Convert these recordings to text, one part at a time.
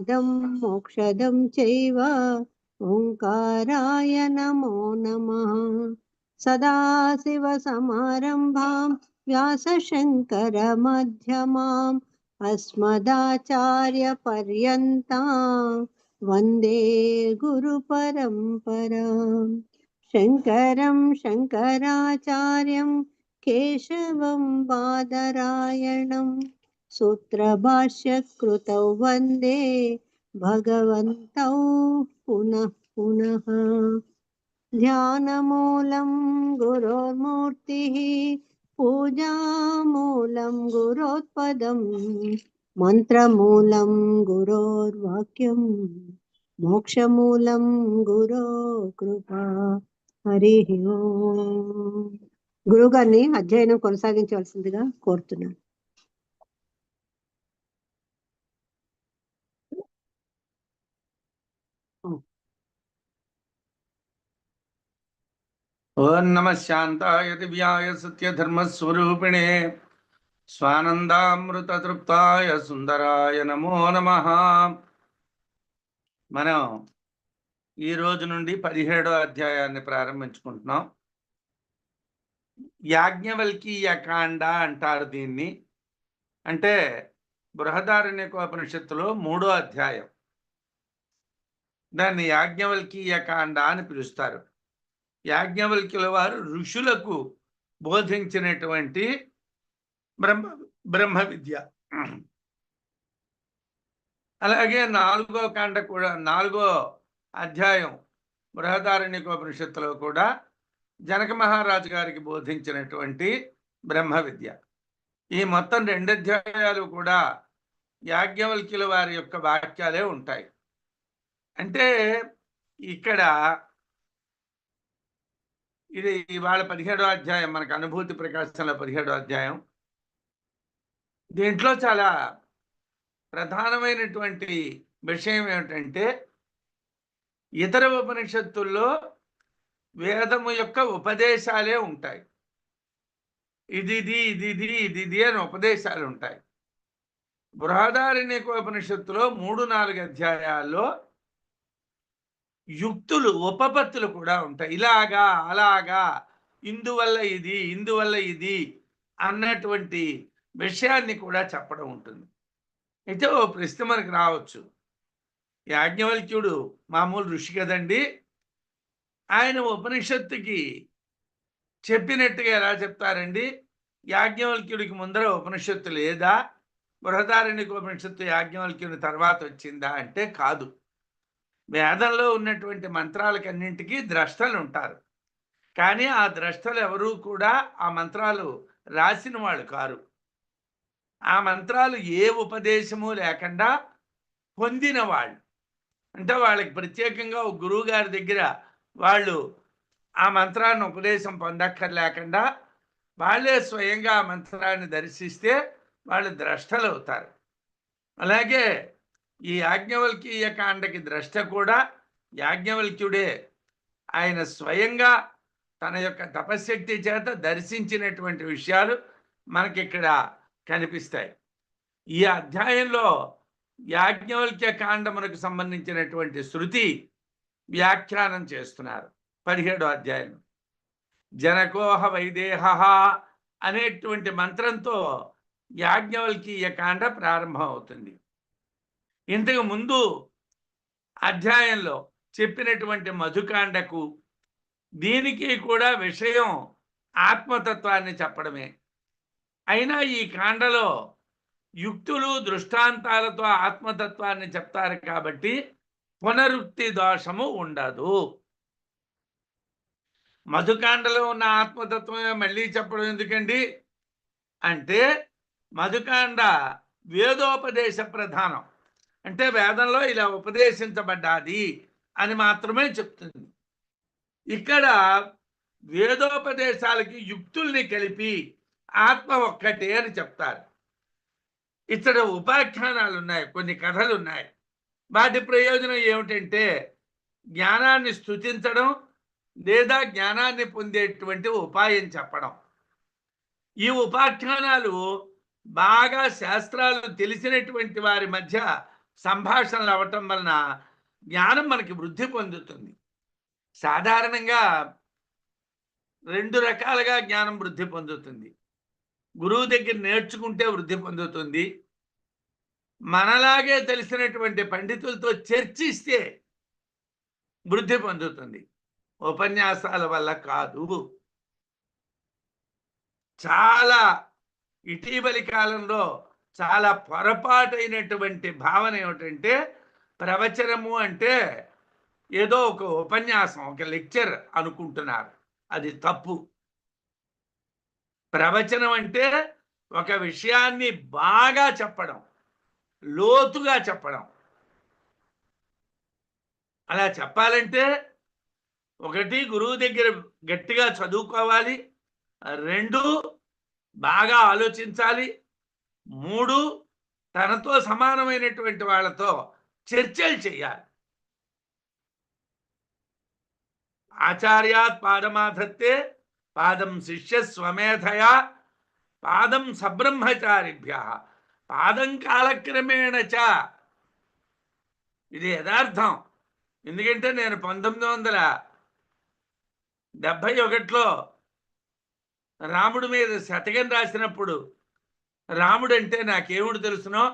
इदं मोक्षदं चैव ओङ्काराय नमो नमः। सदाशिवसमारम्भां व्यासशङ्करमध्यमाम् अस्मदाचार्यपर्यन्तां वन्दे गुरुपरम्पराम्। शङ्करं शङ्कराचार्यं केशवं बादरायणम् सूत्रभाष्यकृतौ वन्दे भगवन्तौ पुनः पुनः। ध्यानमूलं गुरोर्मूर्तिः पूजामूलं गुरोत्पदम् मंत्रमूलं गुरोर्वाक्यम् मोक्षमूलं गुरो కృపా. హరి ఓం. గురుగారిని అధ్యయనం కొనసాగించవలసిందిగా కోరుతున్నాను. ఓం నమః శాంతాయ దివ్యాయ సత్యధర్మస్వరూపిణే స్వానందామృతతృప్తాయ సుందరాయ నమో నమః. మనం ఈ రోజు నుండి 17వ అధ్యాయాన్ని ప్రారంభించుకుంటున్నాం. యాజ్ఞవల్కీయ కాండ అంటారు దీన్ని. అంటే బృహదారణ్యకోపనిషత్తులో 3వ అధ్యాయం. దాన్ని యాజ్ఞవల్కీయ కాండ అని పిలుస్తారు. యాజ్ఞవల్క్యుల వారు ఋషులకు బోధించినటువంటి బ్రహ్మ విద్య. అలాగే 4వ కాండ కూడా 4వ అధ్యాయం బృహదారణ్యకోపనిషత్తులో కూడా జనక మహారాజు గారికి బోధించినటువంటి బ్రహ్మ విద్య. ఈ మొత్తం 2 అధ్యాయాలు కూడా యాజ్ఞవల్క్యుల వారి యొక్క వాక్యాలే ఉంటాయి. అంటే ఇక్కడ ఇది ఇవాళ 17వ అధ్యాయం, మనకు అనుభూతి ప్రకాశంలో 17వ అధ్యాయం. దీంట్లో చాలా ప్రధానమైనటువంటి విషయం ఏమిటంటే, ఇతర ఉపనిషత్తుల్లో వేదము యొక్క ఉపదేశాలే ఉంటాయి. ఇది అని ఉపదేశాలు ఉంటాయి. బృహదారణ్యకోపనిషత్తులో 3-4 అధ్యాయాల్లో యుక్తులు, ఉపపత్తులు కూడా ఉంటాయి. ఇలాగా అలాగా, ఇందువల్ల ఇది అన్నటువంటి విషయాన్ని కూడా చెప్పడం ఉంటుంది. అయితే ఓ ప్రశ్న మనకు రావచ్చు, యాజ్ఞవల్క్యుడు మామూలు ఋషి కదండి, ఆయన ఉపనిషత్తుకి చెప్పినట్టుగా ఎలా చెప్తారండి? యాజ్ఞవల్క్యుడికి ముందర ఉపనిషత్తు లేదా? బృహదారణ్యకోపనిషత్తు యాజ్ఞవల్క్యుని తర్వాత వచ్చిందా అంటే కాదు. వేదంలో ఉన్నటువంటి మంత్రాలకన్నింటికీ ద్రష్టలు ఉంటారు. కానీ ఆ ద్రష్టలు ఎవరూ కూడా ఆ మంత్రాలు రాసిన వాళ్ళు కారు. ఆ మంత్రాలు ఏ ఉపదేశము లేకుండా పొందిన వాళ్ళు. అంటే వాళ్ళకి ప్రత్యేకంగా ఒక గురువు గారి దగ్గర వాళ్ళు ఆ మంత్రాన్ని ఉపదేశం పొందక్కర్లేకుండా వాళ్ళే స్వయంగా ఆ మంత్రాన్ని దర్శిస్తే వాళ్ళు ద్రష్టలు అవుతారు. అలాగే ఈ యాజ్ఞవల్కీయ కాండకి ద్రష్ట కూడా యాజ్ఞవల్క్యుడే. ఆయన స్వయంగా తన యొక్క తపశ్శక్తి చేత దర్శించినటువంటి విషయాలు మనకిక్కడ కనిపిస్తాయి. ఈ అధ్యాయంలో యాజ్ఞవల్క్య కాండమునకు సంబంధించినటువంటి శృతి వ్యాఖ్యానం చేస్తున్నారు 17వ అధ్యాయం. జనకోహ వైదేహ అనేటువంటి మంత్రంతో యాజ్ఞవల్కీయ కాండ ప్రారంభం అవుతుంది. ఇంతకు ముందు అధ్యాయంలో చెప్పినటువంటి మధుకాండకు దీనికి కూడా విషయం ఆత్మతత్వాన్ని చెప్పడమే. అయినా ఈ కాండలో యుక్తులు దృష్టాంతాలతో ఆత్మతత్వాన్ని చెప్తారు కాబట్టి పునరుక్తి దోషము ఉండదు. మధుకాండలో ఉన్న ఆత్మతత్వమే మళ్ళీ చెప్పడం ఎందుకండి అంటే, మధుకాండ వేదోపదేశ ప్రధానం. అంటే వేదంలో ఇలా ఉపదేశించబడ్డాది అని మాత్రమే చెప్తుంది. ఇక్కడ వేదోపదేశాలకి యుక్తుల్ని కలిపి ఆత్మ ఒక్కటే అని చెప్తారు. ఇక్కడ ఉపాఖ్యానాలు ఉన్నాయి, కొన్ని కథలు ఉన్నాయి. వాటి ప్రయోజనం ఏమిటంటే జ్ఞానాన్ని స్తుతించడం లేదా జ్ఞానాన్ని పొందేటువంటి ఉపాయం చెప్పడం. ఈ ఉపాఖ్యానాలు బాగా శాస్త్రాలు తెలిసినటువంటి వారి మధ్య సంభాషణలు అవ్వటం వలన జ్ఞానం మనకి వృద్ధి పొందుతుంది. సాధారణంగా 2 రకాలుగా జ్ఞానం వృద్ధి పొందుతుంది. గురువు దగ్గర నేర్చుకుంటే వృద్ధి పొందుతుంది. మనలాగే తెలిసినటువంటి పండితులతో చర్చిస్తే వృద్ధి పొందుతుంది. ఉపన్యాసాల వల్ల కాదు. చాలా ఇటీవలి కాలంలో చాలా పొరపాటైనటువంటి భావన ఏమిటంటే, ప్రవచనము అంటే ఏదో ఒక ఉపన్యాసం, ఒక లెక్చర్ అనుకుంటున్నారు. అది తప్పు. ప్రవచనం అంటే ఒక విషయాన్ని బాగా చెప్పడం, లోతుగా చెప్పడం. అలా చెప్పాలంటే 1 గురువు దగ్గర గట్టిగా చదువుకోవాలి, 2 బాగా ఆలోచించాలి, 3 తనతో సమానమైనటువంటి వాళ్ళతో చర్చలు చేయాలి. ఆచార్యాత్ పాదమాధత్తే పాదం శిష్య స్వమేధయా పాదం సబ్రహ్మచారిభ్య పాదం కాలక్రమేణ చ. ఇది యథార్థం. ఎందుకంటే నేను 1971లో రాముడి మీద శతకం రాసినప్పుడు రాముడు అంటే నాకేముడు తెలుసునో,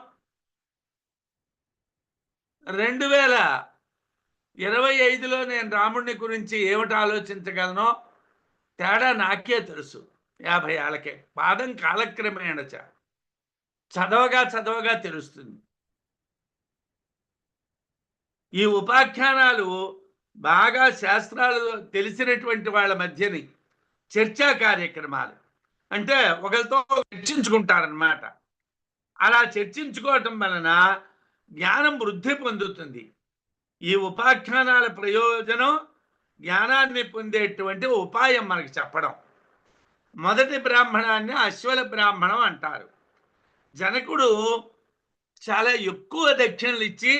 2025లో నేను రాముడిని గురించి ఏమిటి ఆలోచించగలనో తేడా నాకే తెలుసు. 50 ఏళ్ళకే. పాదం కాలక్రమేణ చ. చదవగా చదవగా తెలుస్తుంది. ఈ ఉపాఖ్యానాలు బాగా శాస్త్రాలు తెలిసినటువంటి వాళ్ళ మధ్యని చర్చా కార్యక్రమాలు, అంటే ఒకరితో చర్చించుకుంటారనమాట. అలా చర్చించుకోవటం వలన జ్ఞానం వృద్ధి పొందుతుంది. ఈ ఉపాఖ్యానాల ప్రయోజనం జ్ఞానాన్ని పొందేటువంటి ఉపాయం మనకి చెప్పడం. మొదటి బ్రాహ్మణాన్ని అశ్వల బ్రాహ్మణం అంటారు. జనకుడు చాలా ఎక్కువ దక్షిణలు ఇచ్చి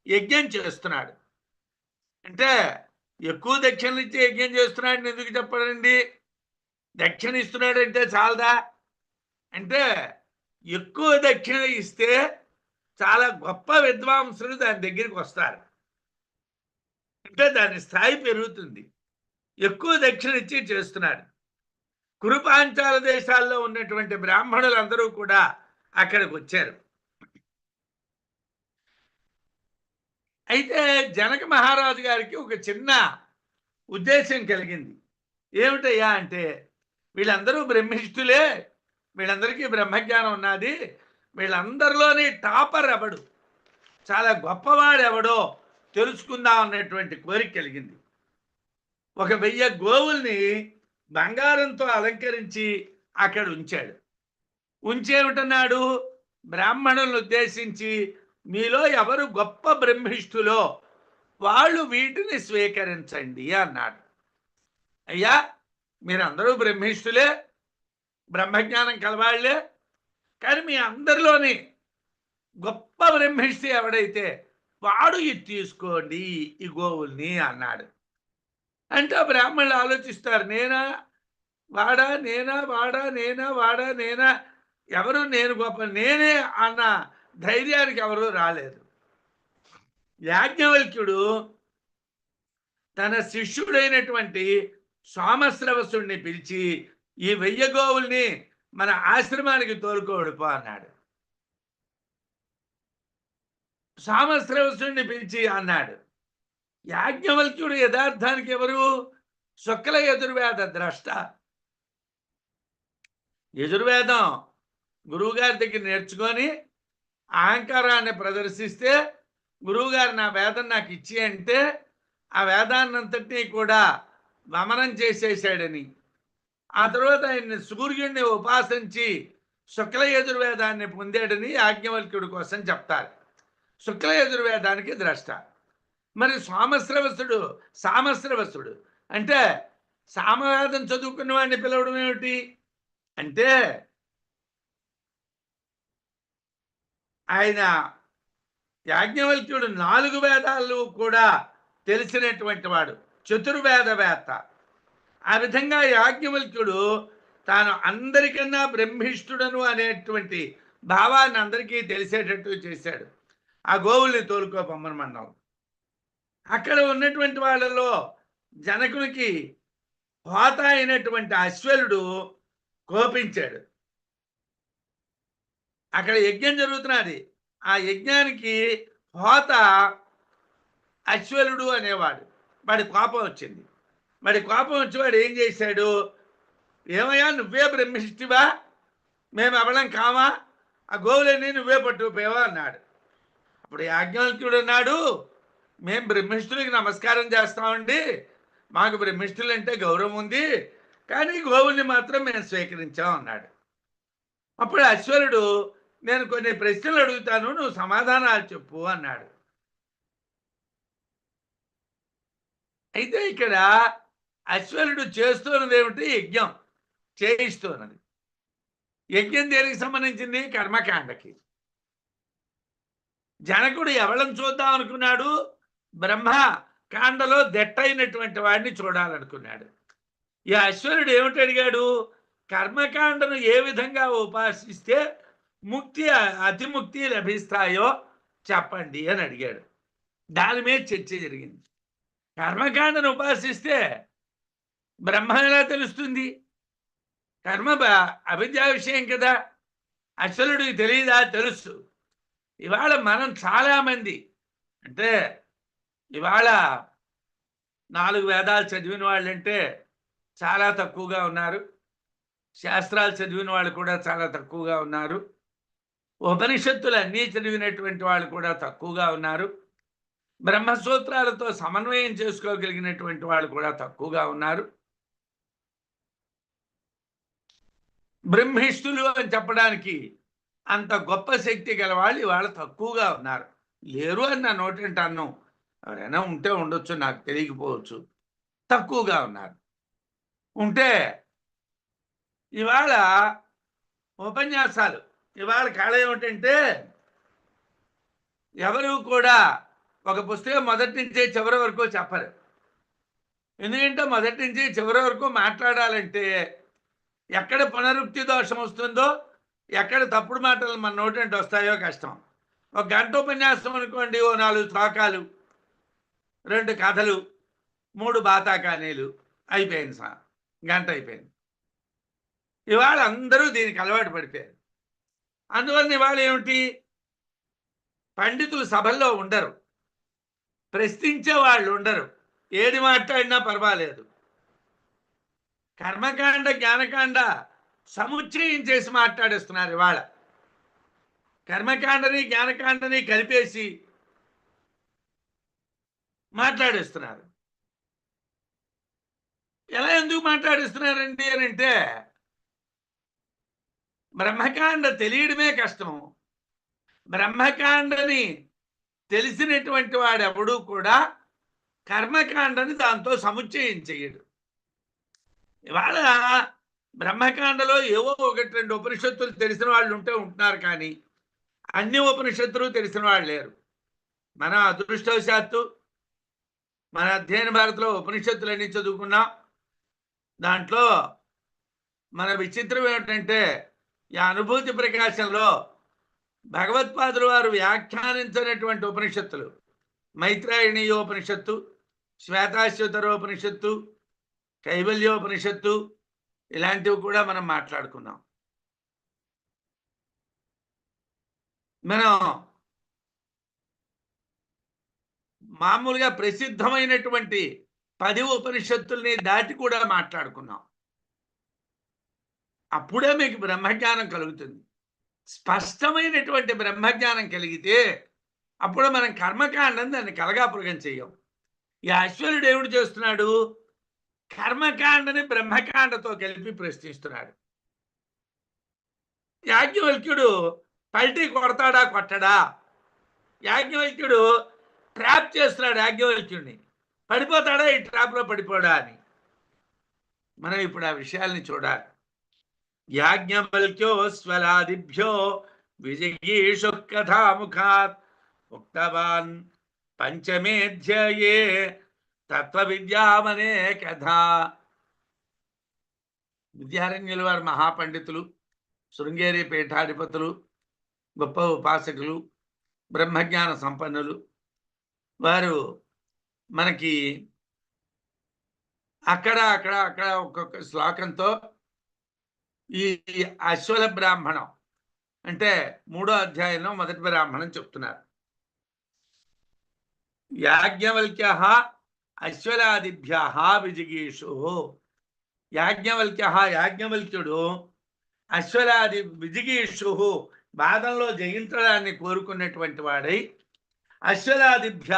యజ్ఞం చేస్తున్నాడు. అంటే ఎక్కువ దక్షిణలు ఇచ్చి యజ్ఞం చేస్తున్నాడని ఎందుకు చెప్పడండి? దక్షిణ ఇస్తున్నాడంటే చాలదా? అంటే ఎక్కువ దక్షిణ ఇస్తే చాలా గొప్ప విద్వాంసులు దాని దగ్గరికి వస్తారు. అంటే దాని స్థాయి పెరుగుతుంది. ఎక్కువ దక్షిణ ఇచ్చి చేస్తున్నాడు. కురుపాంచాల దేశాల్లో ఉన్నటువంటి బ్రాహ్మణులందరూ కూడా అక్కడికి వచ్చారు. అయితే జనక మహారాజు గారికి ఒక చిన్న ఉద్దేశం కలిగింది. ఏమిటయ్యా అంటే, వీళ్ళందరూ బ్రహ్మిష్ఠులే, వీళ్ళందరికీ బ్రహ్మజ్ఞానం ఉన్నది, వీళ్ళందరిలోని టాపర్ ఎవడు, చాలా గొప్పవాడు ఎవడో తెలుసుకుందాం అన్నటువంటి కోరిక కలిగింది. 1000 గోవుల్ని బంగారంతో అలంకరించి అక్కడ ఉంచాడు. ఉంచేమిటన్నాడు? బ్రాహ్మణులను ఉద్దేశించి, మీలో ఎవరు గొప్ప బ్రహ్మిష్ఠులో వాళ్ళు వీటిని స్వీకరించండి అన్నాడు. అయ్యా, మీరందరూ బ్రహ్మిష్ఠులే, బ్రహ్మజ్ఞానం కలవాళ్లే, కానీ మీ అందరిలోని గొప్ప బ్రహ్మిష్ఠి ఎవడైతే వాడు ఇది తీసుకోండి ఈ గోవుల్ని అన్నాడు. అంటే బ్రాహ్మణులు ఆలోచిస్తారు, నేనా వాడా, నేనా వాడా, నేనా వాడా, నేనా, ఎవరు నేను గొప్ప, నేనే అన్న ధైర్యానికి ఎవరు రాలేదు. యాజ్ఞవల్క్యుడు తన శిష్యుడైనటువంటి సోమశ్రవసుడిని పిలిచి, ఈ 1000 గోవుల్ని మన ఆశ్రమానికి తోలుకోడుపో అన్నాడు. సోమశ్రవసుడిని పిలిచి అన్నాడు. యాజ్ఞవల్క్యుడు యథార్థానికి ఎవరు? శుక్ల యజుర్వేద ద్రష్ట. యజుర్వేదం గురువుగారి దగ్గర నేర్చుకొని అహంకారాన్ని ప్రదర్శిస్తే, గురువుగారు నా వేదం నాకు ఇచ్చి అంటే ఆ వేదాన్నంతటినీ కూడా వమనం చేసేసాడని, ఆ తర్వాత ఆయన సూర్యుడిని ఉపాసించి శుక్ల యజుర్వేదాన్ని పొందాడని యాజ్ఞవల్క్యుడి కోసం చెప్తారు. శుక్ల యజుర్వేదానికి ద్రష్ట. మరి సామశ్రవసుడు అంటే సామవేదం చదువుకున్న వాడిని పిలవడం ఏమిటి అంటే, ఆయన యాజ్ఞవల్క్యుడు 4 వేదాలు కూడా తెలిసినటువంటి వాడు, చతుర్వేదవేత్త. ఆ విధంగా యాజ్ఞవల్క్యుడు తాను అందరికన్నా బ్రహ్మిష్ఠుడను అనేటువంటి భావాన్ని అందరికీ తెలిసేటట్టు చేశాడు. ఆ గోవుల్ని తోలుకోపమ్మనమన్నాం. అక్కడ ఉన్నటువంటి వాళ్ళలో జనకునికి హోత అయినటువంటి అశ్వలుడు కోపించాడు. అక్కడ యజ్ఞం జరుగుతున్నది. ఆ యజ్ఞానికి హోత అశ్వలుడు అనేవాడు. వాడి కోపం వచ్చింది. వాడి కోపం వచ్చి వాడు ఏం చేశాడు, ఏమయ్యా నువ్వే బ్రహ్మిష్టివా, మేము ఎవడం కామా, ఆ గోవులన్నీ నువ్వే పట్టుకుపోయావా అన్నాడు. అప్పుడు యాజ్ఞవల్క్యుడు అన్నాడు, మేము బ్రహ్మిష్ఠులకి నమస్కారం చేస్తామండి, మాకు బ్రహ్మిష్ఠులు అంటే గౌరవం ఉంది, కానీ గోవుల్ని మాత్రం మేము స్వీకరించాం అన్నాడు. అప్పుడు అశ్వరుడు, నేను కొన్ని ప్రశ్నలు అడుగుతాను, నువ్వు సమాధానాలు చెప్పు అన్నాడు. అయితే ఇక్కడ అశ్వరుడు చేస్తున్నది ఏమిటి, యజ్ఞం చేయిస్తున్నది. యజ్ఞం దేనికి సంబంధించింది, కర్మకాండకి. జనకుడు ఎవళ్ళని చూద్దాం అనుకున్నాడు, బ్రహ్మ కాండలో దట్టయినటువంటి వాడిని చూడాలనుకున్నాడు. ఈ అశ్వరుడు ఏమిటి అడిగాడు, కర్మకాండను ఏ విధంగా ఉపాసిస్తే ముక్తి అతిముక్తి లభిస్తాయో చెప్పండి అని అడిగాడు. దాని మీద చర్చ జరిగింది. కర్మకాండను ఉపాసిస్తే బ్రహ్మ ఎలా తెలుస్తుంది, కర్మ అవిద్యా విషయం కదా, అశ్వరుడికి తెలియదా, తెలుసు. ఇవాళ మనం చాలామంది అంటే ఇవాళ 4 వేదాలు చదివిన వాళ్ళంటే చాలా తక్కువగా ఉన్నారు, శాస్త్రాలు చదివిన వాళ్ళు కూడా చాలా తక్కువగా ఉన్నారు, ఉపనిషత్తులు అన్నీ చదివినటువంటి వాళ్ళు కూడా తక్కువగా ఉన్నారు, బ్రహ్మసూత్రాలతో సమన్వయం చేసుకోగలిగినటువంటి వాళ్ళు కూడా తక్కువగా ఉన్నారు. బ్రహ్మిష్ఠులు అని చెప్పడానికి అంత గొప్ప శక్తి గల వాళ్ళు ఇవాళ తక్కువగా ఉన్నారు. లేరు అని నా నోటంటాను, ఎవరైనా ఉంటే ఉండొచ్చు, నాకు తెలియకపోవచ్చు, తక్కువగా ఉన్నారు. ఉంటే ఇవాళ ఉపన్యాసాలు, ఇవాళ కాలం ఏమిటంటే ఎవరు కూడా ఒక పుస్తకం మొదటి నుంచే చివరి వరకు చెప్పరు. ఎందుకంటే మొదటి నుంచి చివరి వరకు మాట్లాడాలంటే ఎక్కడ పునరుక్తి దోషం వస్తుందో, ఎక్కడ తప్పుడు మాటలు మన నోటంటే వస్తాయో కష్టం. ఒక గంట ఉపన్యాసం అనుకోండి, ఓ 4 శ్లోకాలు, 2 కథలు, 3 బాతాకానీలు, అయిపోయింది సార్, గంట అయిపోయింది. ఇవాళ అందరూ దీనికి అలవాటు పడిపోయారు. అందువల్ల ఇవాళ ఏమిటి, పండితులు సభల్లో ఉండరు, ప్రశ్నించే వాళ్ళు ఉండరు, ఏది మాట్లాడినా పర్వాలేదు. కర్మకాండ జ్ఞానకాండ సముచ్చయం చేసి మాట్లాడేస్తున్నారు. ఇవాళ కర్మకాండని జ్ఞానకాండని కలిపేసి మాట్లాడేస్తున్నారు. ఎలా ఎందుకు మాట్లాడిస్తున్నారండి అని అంటే, బ్రహ్మకాండ తెలియడమే కష్టం. బ్రహ్మకాండని తెలిసినటువంటి వాడెవడూ కూడా కర్మకాండని దాంతో సముచ్చయం చేయడు. ఇవాళ బ్రహ్మకాండలో ఏవో 1-2 ఉపనిషత్తులు తెలిసిన వాళ్ళు ఉంటున్నారు, కానీ అన్ని ఉపనిషత్తులు తెలిసిన వాళ్ళు లేరు. మన అదృష్టవశాత్తు మన అధ్యయన భారతిలో ఉపనిషత్తులన్నీ చదువుకున్నాం. దాంట్లో మన విచిత్రం ఏమిటంటే, ఈ అనుభూతి ప్రకాశంలో భగవత్పాదులు వారు వ్యాఖ్యానించినటువంటి ఉపనిషత్తులు, మైత్రాయణీయోపనిషత్తు, శ్వేతాశ్వతరోపనిషత్తు, కైవల్యోపనిషత్తు, ఇలాంటివి కూడా మనం మాట్లాడుకున్నాం. మనం మామూలుగా ప్రసిద్ధమైనటువంటి 10 ఉపనిషత్తుల్ని దాటి కూడా మాట్లాడుకున్నాం. అప్పుడే మీకు బ్రహ్మజ్ఞానం కలుగుతుంది. స్పష్టమైనటువంటి బ్రహ్మజ్ఞానం కలిగితే అప్పుడు మనం కర్మకాండం దాన్ని కలగాపులగం చెయ్యం. ఈ అశ్వరుడు ఏమిటి చేస్తున్నాడు, కర్మకాండని బ్రహ్మకాండతో కలిపి ప్రశ్నిస్తున్నాడు. యాజ్ఞవల్క్యుడు పల్టీ కొడతాడా కొట్టడా, యాజ్ఞవల్క్యుడు ట్రాప్ చేస్తున్నాడు యాజ్ఞవల్క్యుడిని, పడిపోతాడా ఈ ట్రాప్లో పడిపోడా అని. మనం ఇప్పుడు ఆ విషయాల్ని చూడాలి. యాజ్ఞవల్క్యో స్వలాదిభ్యో విజయీషు కథాముఖాత్ ఉక్తవాన్ పంచమేధ్యాయే తత్వ విద్యామనే కథ. విద్యారణ్యుల వారు మహాపండితులు, శృంగేరి పీఠాధిపతులు, గొప్ప ఉపాసకులు. బ్రహ్మజ్ఞాన సంపన్నులు. వారు మనకి అక్కడ అక్కడ అక్కడ ఒక్కొక్క శ్లోకంతో ఈ అశ్వల బ్రాహ్మణం అంటే 3వ అధ్యాయంలో మొదటి బ్రాహ్మణం చెప్తున్నారు. యాజ్ఞవల్క్య అశ్వలాదిభ్య విజిగీషు. యాజ్ఞవల్క్యుడు అశ్వలాది విజిగీషు బాధంలో జయించడాన్ని కోరుకున్నటువంటి వాడై అశ్వలాదిభ్య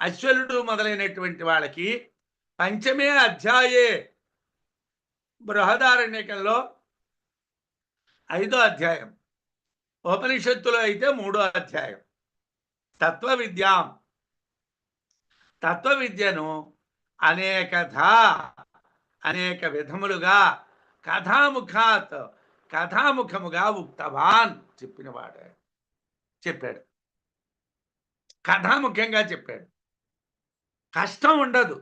అశ్వలుడు మొదలైనటువంటి వాళ్ళకి పంచమే అధ్యాయే బృహదారణ్యకంలో 5వ అధ్యాయం, ఉపనిషత్తులో అయితే 3వ అధ్యాయం తత్వ విద్యను అనేక విధములుగా కథాముఖముగా ఉక్తవాన్ చెప్పాడు. కథాముఖ్యంగా చెప్పాడు. కష్టం ఉండదు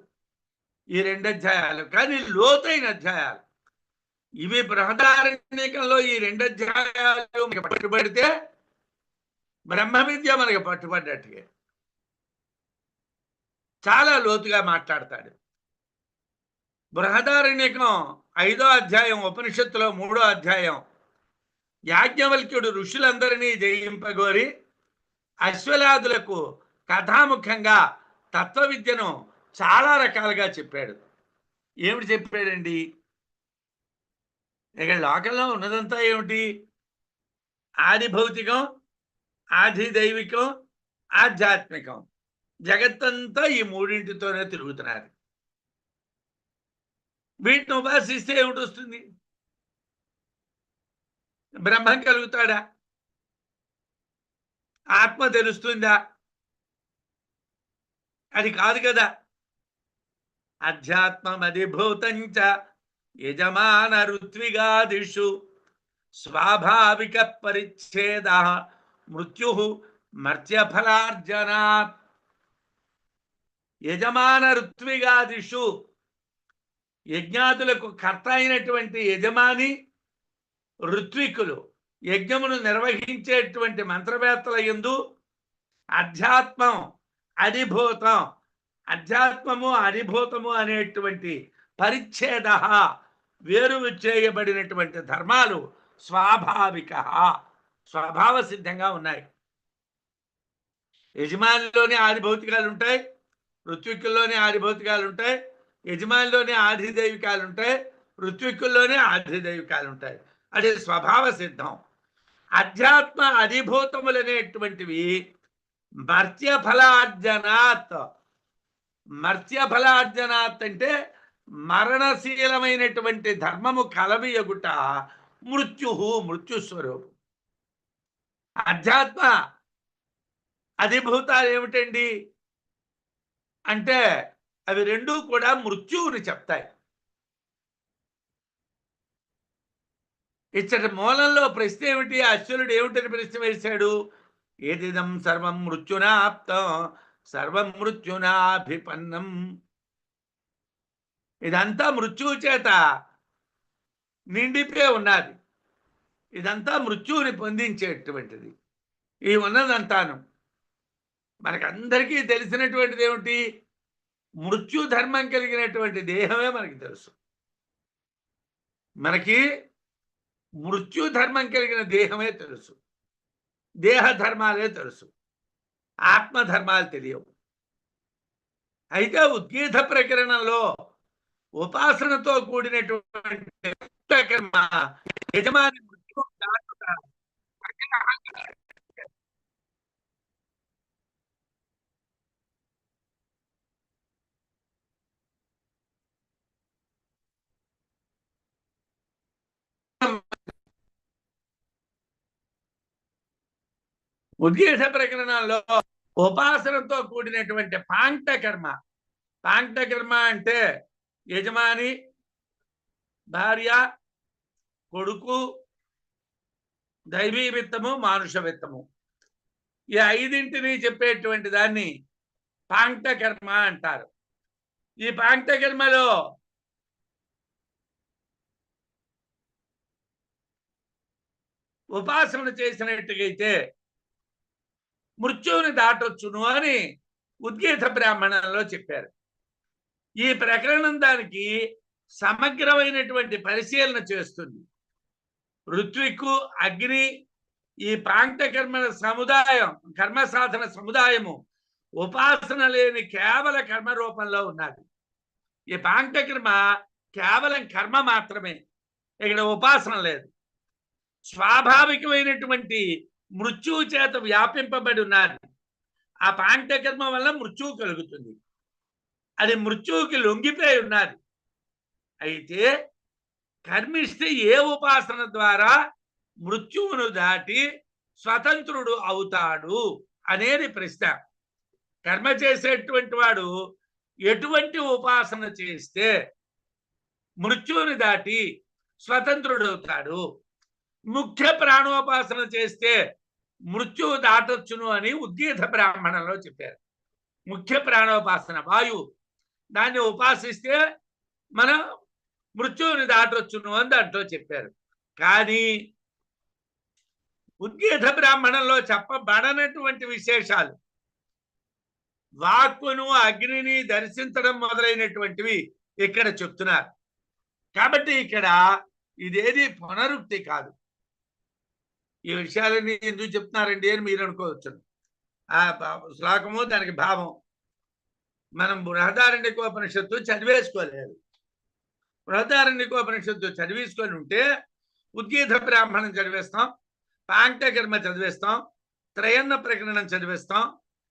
ఈ 2 అధ్యాయాలు, కానీ లోతైన అధ్యాయాలు ఇవి. బృహదారణ్యకంలో ఈ 2 అధ్యాయాలు మనకి పట్టుబడితే బ్రహ్మ విద్య మనకి పట్టుబడ్డట్టుగా చాలా లోతుగా మాట్లాడతాడు. బృహదారణ్యకం 5వ అధ్యాయం, ఉపనిషత్తులో 3వ అధ్యాయం యాజ్ఞవల్క్యుడు ఋషులందరినీ జయింపగోరి అశ్వలాదులకు కథాముఖంగా తత్వ విద్యను చాలా రకాలుగా చెప్పాడు. ఏమిటి చెప్పాడండి? ఇక్కడ లోకంలో ఉన్నదంతా ఏమిటి? ఆది భౌతికం, ఆది దైవికం, ఆధ్యాత్మికం. జగత్తంతా ఈ 3ఇంటితోనే తిరుగుతున్నారు. వీటిని ఉపాసిస్తే ఏమిటి వస్తుంది? బ్రహ్మం కలుగుతాడా? ఆత్మ తెలుస్తుందా? అది కాదు కదా. అధ్యాత్మమధిభూతంచ యజమాన ఋత్విగాదిషు స్వాభావిక పరిచ్ఛేద మృత్యు మర్త్యఫలార్జనాత్. యజమాన ఋత్విగాదిషు, యజ్ఞాదులకు కర్త అయినటువంటి యజమాని, ఋత్వికులు యజ్ఞమును నిర్వహించేటువంటి మంత్రవేత్తల యందు అధ్యాత్మము అధిభూతము అనేటువంటి పరిచ్ఛేద వేరు చేయబడినటువంటి ధర్మాలు స్వభావ సిద్ధంగా ఉన్నాయి. యజమానిలోని ఆదిభౌతికాలు ఉంటాయి, ఋత్వికుల్లోని ఆదిభౌతికాలు ఉంటాయి, యజమానిలోని ఆదిదైవికాలు ఉంటాయి, ఋత్వికుల్లోనే ఆదిదైవికాలు ఉంటాయి. అది స్వభావ సిద్ధం. అధ్యాత్మ అధిభూతములు అనేటువంటివి మర్త్యఫలార్జనాత్ అంటే మరణశీలమైనటువంటి ధర్మము కలమియగుట మృత్యుస్వరూపం. అధ్యాత్మ అధిభూతాలు ఏమిటండి అంటే అవి రెండూ కూడా మృత్యువుని చెప్తాయి. ఇచ్చటి మూలంలో ప్రశ్న ఏమిటి? అశ్వరుడు ఏమిటని ప్రశ్న వేశాడు? ఏదిదం సర్వం మృత్యునాప్తం సర్వం మృత్యునాభిపన్నం. ఇదంతా మృత్యువు చేత నిండిపోయి ఉన్నది. ఇదంతా మృత్యువుని పొందించేటువంటిది. ఈ ఉన్నదంతాను మనకందరికీ తెలిసినటువంటిది ఏమిటి? మృత్యు ధర్మం కలిగినటువంటి దేహమే మనకి తెలుసు. మనకి మృత్యు ధర్మం కలిగిన దేహమే తెలుసు. దేహ ధర్మాలే తెలుసు, ఆత్మధర్మాలు తెలియవు. అయితే ఉద్గీత ప్రకరణంలో ఉపాసనతో కూడినటువంటి కర్మ యజమాని మృత్యు ఉద్గీత ప్రకరణంలో ఉపాసనతో కూడినటువంటి పాంక్త కర్మ అంటే యజమాని, భార్య, కొడుకు, దైవీ విత్తము, మానుష విత్తము, ఈ 5ఇంటిని చెప్పేటువంటి దాన్ని పాంక్త కర్మ అంటారు. ఈ పాంక్త కర్మలో ఉపాసన చేసినట్టుగైతే మృత్యువుని దాటొచ్చును అని ఉద్గీత బ్రాహ్మణంలో చెప్పారు. ఈ ప్రకరణం దానికి సమగ్రమైనటువంటి పరిశీలన చేస్తుంది. ఋత్విక్కు, అగ్ని, ఈ ప్రాంత కర్మ సముదాయం, కర్మ సాధన సముదాయము ఉపాసన లేని కేవల కర్మ రూపంలో ఉన్నది. ఈ ప్రాంత కర్మ కేవలం కర్మ మాత్రమే, ఇక్కడ ఉపాసన లేదు. స్వాభావికమైనటువంటి మృత్యువు చేత వ్యాపింపబడి ఉన్నది. ఆ ప్రాంత కర్మ వల్ల మృత్యువు కలుగుతుంది, అది మృత్యువుకి లొంగిపోయి ఉన్నది. అయితే కర్మిష్టి ఏ ఉపాసన ద్వారా మృత్యువును దాటి స్వతంత్రుడు అవుతాడు అనేది ప్రశ్న. కర్మ చేసేటువంటి వాడు ఎటువంటి ఉపాసన చేస్తే మృత్యువుని దాటి స్వతంత్రుడు అవుతాడు? ముఖ్య ప్రాణోపాసన చేస్తే మృత్యువు దాటొచ్చును అని ఉద్గీత బ్రాహ్మణంలో చెప్పారు. ముఖ్య ప్రాణోపాసన వాయువు, దాన్ని ఉపాసిస్తే మనం మృత్యువుని దాటొచ్చును అని దాంట్లో చెప్పారు. కానీ ఉద్గీత బ్రాహ్మణంలో చెప్పబడనటువంటి విశేషాలు, వాక్కును అగ్నిని దర్శించడం మొదలైనటువంటివి ఇక్కడ చెప్తున్నారు. కాబట్టి ఇక్కడ ఇదేది పునరుక్తి కాదు. ఈ విషయాలన్నీ ఎందుకు చెప్తున్నారండి అని మీరు అనుకోవచ్చు. ఆ శ్లోకము, దానికి భావం మనం బృహదారణ్యకోపనిషత్తు చదివేసుకోలేదు. బృహదారణ్యకోపనిషత్తు చదివేసుకొని ఉంటే ఉద్గీత బ్రాహ్మణం చదివేస్తాం, పాంక్తకర్మ చదివేస్తాం, త్రయన్న ప్రకరణం చదివేస్తాం.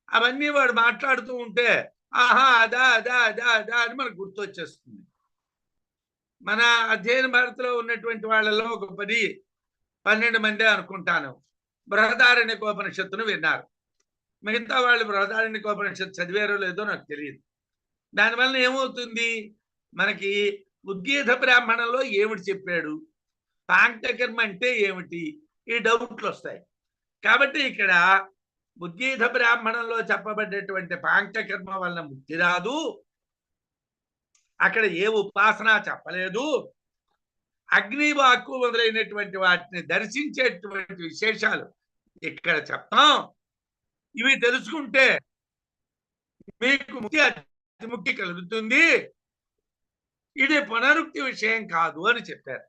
అవన్నీ వాడు మాట్లాడుతూ ఉంటే ఆహా అదా అదా అదా అదా అని మనకు గుర్తొచ్చేస్తుంది. మన అధ్యయన భారతిలో ఉన్నటువంటి వాళ్ళలో ఒక 10-12 మంది అనుకుంటాను బృహదారణ్యకోపనిషత్తును విన్నారు. మిగతా వాళ్ళు బృహదారణ్యకోపనిషత్తు చదివారో లేదో నాకు తెలియదు. దానివల్ల ఏమవుతుంది, మనకి ఉద్గీత బ్రాహ్మణంలో ఏమిటి చెప్పాడు, పాంక్తకర్మ అంటే ఏమిటి, ఈ డౌట్లు వస్తాయి. కాబట్టి ఇక్కడ ఉద్గీత బ్రాహ్మణంలో చెప్పబడ్డటువంటి పాంక్తకర్మ వల్ల ముక్తి రాదు, అక్కడ ఏ ఉపాసన చెప్పలేదు. అగ్ని, వాక్కు మొదలైనటువంటి వాటిని దర్శించేటువంటి విశేషాలు ఇక్కడ చెప్తాం. ఇవి తెలుసుకుంటే మీకు ముక్తి, అతిముక్తి కలుగుతుంది. ఇది పునరుక్తి విషయం కాదు అని చెప్పారు.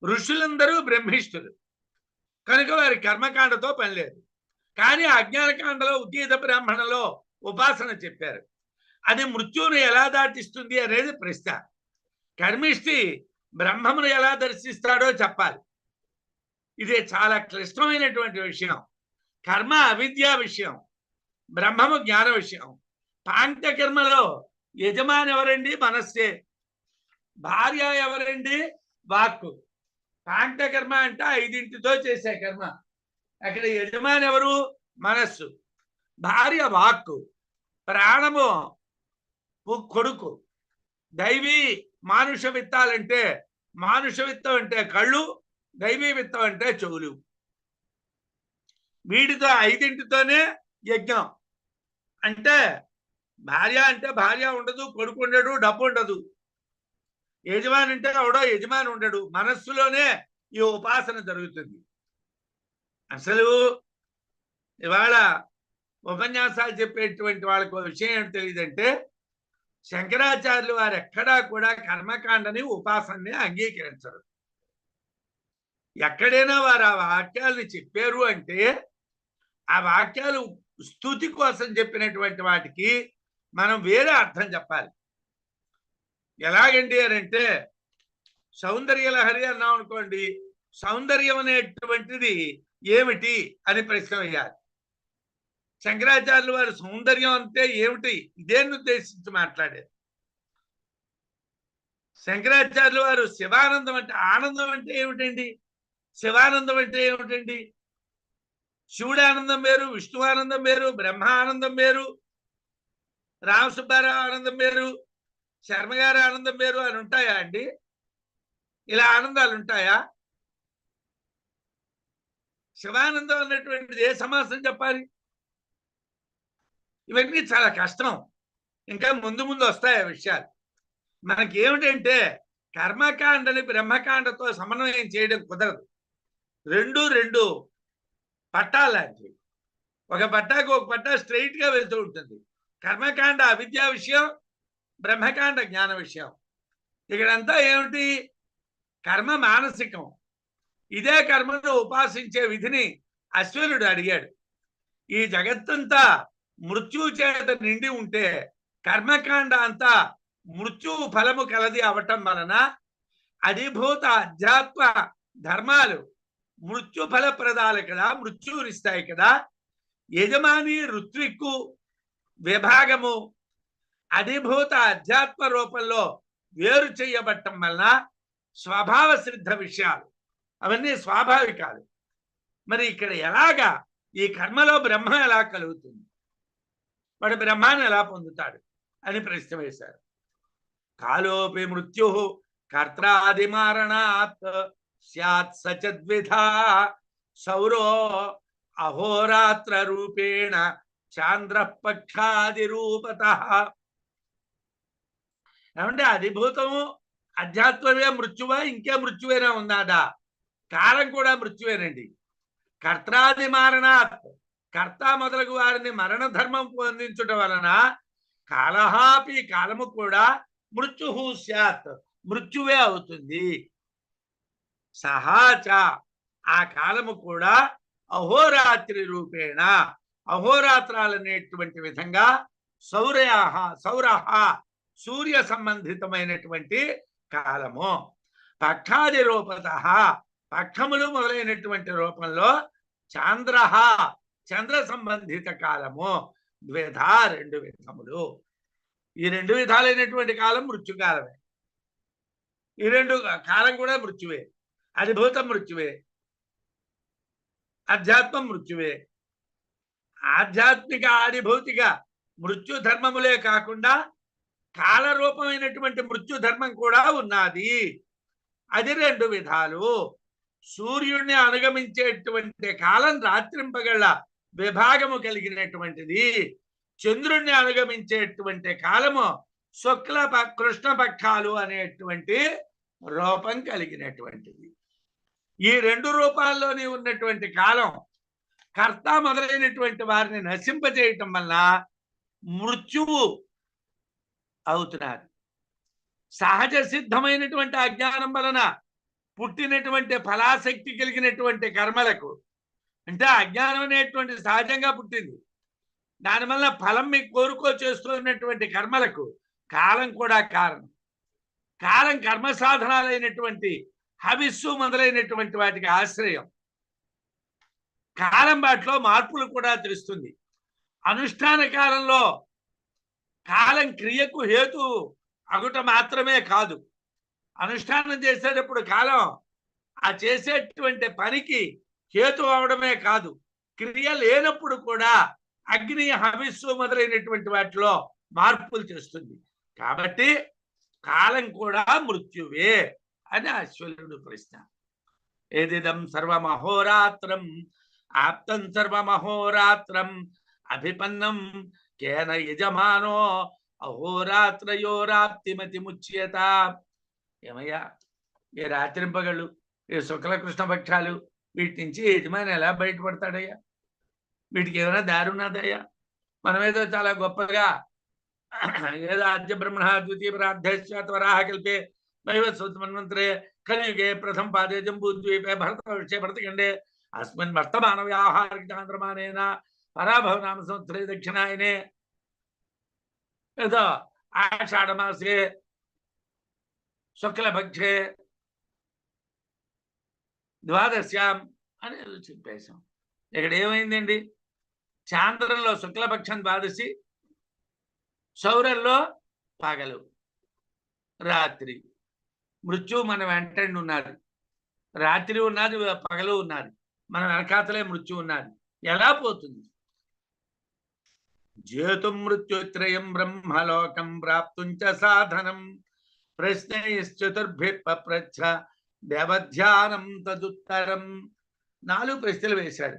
ఋషులందరూ బ్రహ్మిష్ఠులు కనుక వారి కర్మకాండతో పని లేదు. కానీ అజ్ఞానకాండలో ఉద్గీత బ్రాహ్మణంలో ఉపాసన చెప్పారు. అది మృత్యువును ఎలా దాటిస్తుంది అనేది ప్రశ్న. కర్మిష్టి బ్రహ్మమును ఎలా దర్శిస్తాడో చెప్పాలి. ఇది చాలా క్లిష్టమైనటువంటి విషయం. కర్మ అవిద్యా విషయం, బ్రహ్మము జ్ఞాన విషయం. పాంక్తకర్మలో యజమాని ఎవరండి? మనస్సే. భార్య ఎవరండి? వాక్కు. పాంక్తకర్మ అంటే 5 చేసే కర్మ. అక్కడ యజమాని ఎవరు? మనస్సు. భార్య వాక్కు, ప్రాణము కొడుకు. దైవీ మానుష విత్తాలంటే, మానుష విత్తం అంటే కళ్ళు, దైవీ విత్తం అంటే చెవులు. వీటితో 5 యజ్ఞం. అంటే భార్య అంటే భార్య ఉండదు, కొడుకు ఉండడు, డబ్బు ఉండదు. యజమాని అంటే ఎవడో యజమాని ఉండడు. మనస్సులోనే ఈ ఉపాసన జరుగుతుంది. అసలు ఇవాళ ఉపన్యాసాలు చెప్పేటువంటి వాళ్ళకు విషయం ఏంటి తెలియదంటే, శంకరాచార్యులు వారు ఎక్కడా కూడా కర్మకాండని, ఉపాసనని అంగీకరించరు. ఎక్కడైనా వారు ఆ వాక్యాలని చెప్పారు అంటే ఆ వాక్యాలు స్తుతి కోసం చెప్పినటువంటి వాటికి మనం వేరే అర్థం చెప్పాలి. ఎలాగండి అని అంటే, సౌందర్యలహరి అన్నాం అనుకోండి, సౌందర్యం అనేటువంటిది ఏమిటి అని ప్రశ్న వేయాలి. శంకరాచార్యులు వారు సౌందర్యం అంటే ఏమిటి ఇదేని ఉద్దేశించి మాట్లాడారు. శంకరాచార్యులు వారు శివానందం అంటే, ఆనందం అంటే ఏమిటండి, శివానందం అంటే ఏమిటండి? శివుడు ఆనందం వేరు, విష్ణు ఆనందం వేరు, బ్రహ్మ ఆనందం వేరు, రామసుబ్బారావు ఆనందం వేరు, శర్మగారి ఆనందం వేరు అని ఉంటాయా అండి? ఇలా ఆనందాలు ఉంటాయా? శివానందం అన్నటువంటిది ఏ సమాసం చెప్పాలి? ఇవన్నీ చాలా కష్టం. ఇంకా ముందు ముందు వస్తాయి ఆ విషయాలు. మనకి ఏమిటంటే కర్మకాండని బ్రహ్మకాండతో సమన్వయం చేయడం కుదరదు. రెండు పట్టాలాంటివి. ఒక పట్టాకు ఒక పట్టా స్ట్రైట్ గా వెళ్తూ ఉంటుంది. కర్మకాండ అవిద్యా విషయం, బ్రహ్మకాండ జ్ఞాన విషయం. ఇక్కడంతా ఏమిటి? కర్మ మానసికం. ఇదే కర్మను ఉపాసించే విధిని అశ్వనుడు అడిగాడు. ఈ జగత్తంతా మృత్యువు చేత నిండి ఉంటే కర్మకాండ అంతా మృత్యువు ఫలము కలది అవటం వలన అధిభూత అధ్యాత్మ ధర్మాలు మృత్యు ఫలప్రదాలు కదా, మృత్యువునిస్తాయి కదా. యజమాని ఋత్విక్కు విభాగము అధిభూత అధ్యాత్మ రూపంలో వేరు చేయబట్టం వలన స్వభావ సిద్ధ విషయాలు, అవన్నీ స్వాభావికాలు. మరి ఇక్కడ ఎలాగా ఈ కర్మలో బ్రహ్మ ఎలా కలుగుతుంది, వాడు బ్రహ్మాన్ని ఎలా పొందుతాడు అని ప్రశ్న వేశారు. కాలోపి మృత్యు కర్త్రాదిమారణాత్ స్యాత్ సచద్విధా సౌరో అహోరాత్ర రూపేణ చాంద్రపక్షాది రూపత. ఏమంటే అధిభూతము అధ్యాత్మమే మృత్యువా, ఇంకే మృత్యువేనా ఉన్నాదా? కాలం కూడా మృత్యువేనండి. కర్త్రాది మారణాత్, కర్త మొదలగు వారిని మరణ ధర్మం పొందించుట వలన కాలహాపి, కాలము కూడా మృత్యు స్యాత్, మృత్యువే అవుతుంది. సహాచ, ఆ కాలము కూడా అహోరాత్రి రూపేణ, అహోరాత్రాలనేటువంటి విధంగా సౌరహ సూర్య సంబంధితమైనటువంటి కాలము, పక్షాది రూపత పక్షములు మొదలైనటువంటి రూపంలో చాంద్రహ చంద్ర సంబంధిత కాలము, ద్విధా రెండు విధములు. ఈ రెండు విధాలైనటువంటి కాలం మృత్యుకాలమే. ఈ రెండు కాలం కూడా మృత్యువే. అధిభూతం మృత్యువే, అధ్యాత్మం మృత్యువే. ఆధ్యాత్మిక ఆదిభౌతిక మృత్యు ధర్మములే కాకుండా కాలరూపమైనటువంటి మృత్యు ధర్మం కూడా ఉన్నది. అది రెండు విధాలు. సూర్యుడిని అనుగమించేటువంటి కాలం రాత్రింపగళ్ళ విభాగము కలిగినటువంటిది. చంద్రుణ్ణి అనుగమించేటువంటి కాలము శుక్ల కృష్ణ పక్షాలు అనేటువంటి రూపం కలిగినటువంటిది. ఈ రెండు రూపాల్లోనే ఉన్నటువంటి కాలం కర్త మొదలైనటువంటి వారిని నశింపజేయటం వల్ల మృత్యువు అవుతున్నారు. సహజ సిద్ధమైనటువంటి అజ్ఞానం వలన పుట్టినటువంటి ఫలాశక్తి కలిగినటువంటి కర్మలకు, అంటే అజ్ఞానం అనేటువంటి సహజంగా పుట్టింది, దానివల్ల ఫలం మీకు కోరుకో చేస్తున్నటువంటి కర్మలకు కాలం కూడా కారణం. కాలం కర్మ సాధనాలైనటువంటి హవిస్సు మొదలైనటువంటి వాటికి ఆశ్రయం. కాలం వాటిలో మార్పులు కూడా తెలుస్తుంది. అనుష్ఠాన కాలంలో కాలం క్రియకు హేతు అగుట మాత్రమే కాదు, అనుష్ఠానం చేసేటప్పుడు కాలం ఆ చేసేటువంటి పనికి హేతు అవడమే కాదు, క్రియ లేనప్పుడు కూడా అగ్ని హవిస్సు మొదలైనటువంటి వాటిలో మార్పులు చేస్తుంది. కాబట్టి కాలం కూడా మృత్యువే అని అశ్వనుడు ప్రశ్న. ఏదిదం సర్వమహోరాత్రం ఆప్తం సర్వమహోరాత్రం అభిపన్నం కేన యజమానో అహోరాత్రయోరాప్తిమతి ముచ్యత. ఏమయ్యా, ఈ రాత్రింపగళ్ళు, ఈ శుక్లకృష్ణ పక్షాలు, వీటి నుంచి యజమాని ఎలా బయటపడతాడయ్యా? వీటికి ఏమైనా దారి ఉన్నదయ్యా? మనమేదో చాలా గొప్పగా ఏదో ఆద్య బ్రహ్మణ ద్వితీయ ప్రార్థేశ్వరాహ కల్పే దైవత్మన్వంతరే కలియుగే ప్రథమ పాదే జంబూద్వీపే భరతఖండే అస్మిన్ వర్తమాన వ్యాహారికాంధ్రమానేన పరాభవనామ సంవత్సరే దక్షిణాయనే ఏదో ఆషాఢమాసే శుక్లపక్షే ద్వాదశ్యాం అని చెప్పేశాం. ఇక్కడ ఏమైందండి? చాంద్రంలో శుక్లపక్షం ద్వాదశి, సౌరంలో పగలు రాత్రి. మృత్యువు మన వెంటండి ఉన్నది, రాత్రి ఉన్నది, పగలు ఉన్నది, మన వెనకాతలే మృత్యు ఉన్నది. ఎలా పోతుంది? జేతు మృత్యుత్రయం బ్రహ్మలోకం ప్రాప్తుం చ సాధనం ప్రశ్నైశ్చతుర్భి పప్రచ్ఛ దేవధ్యానం తదుత్తరం. 4 ప్రశ్నలు వేశాడు.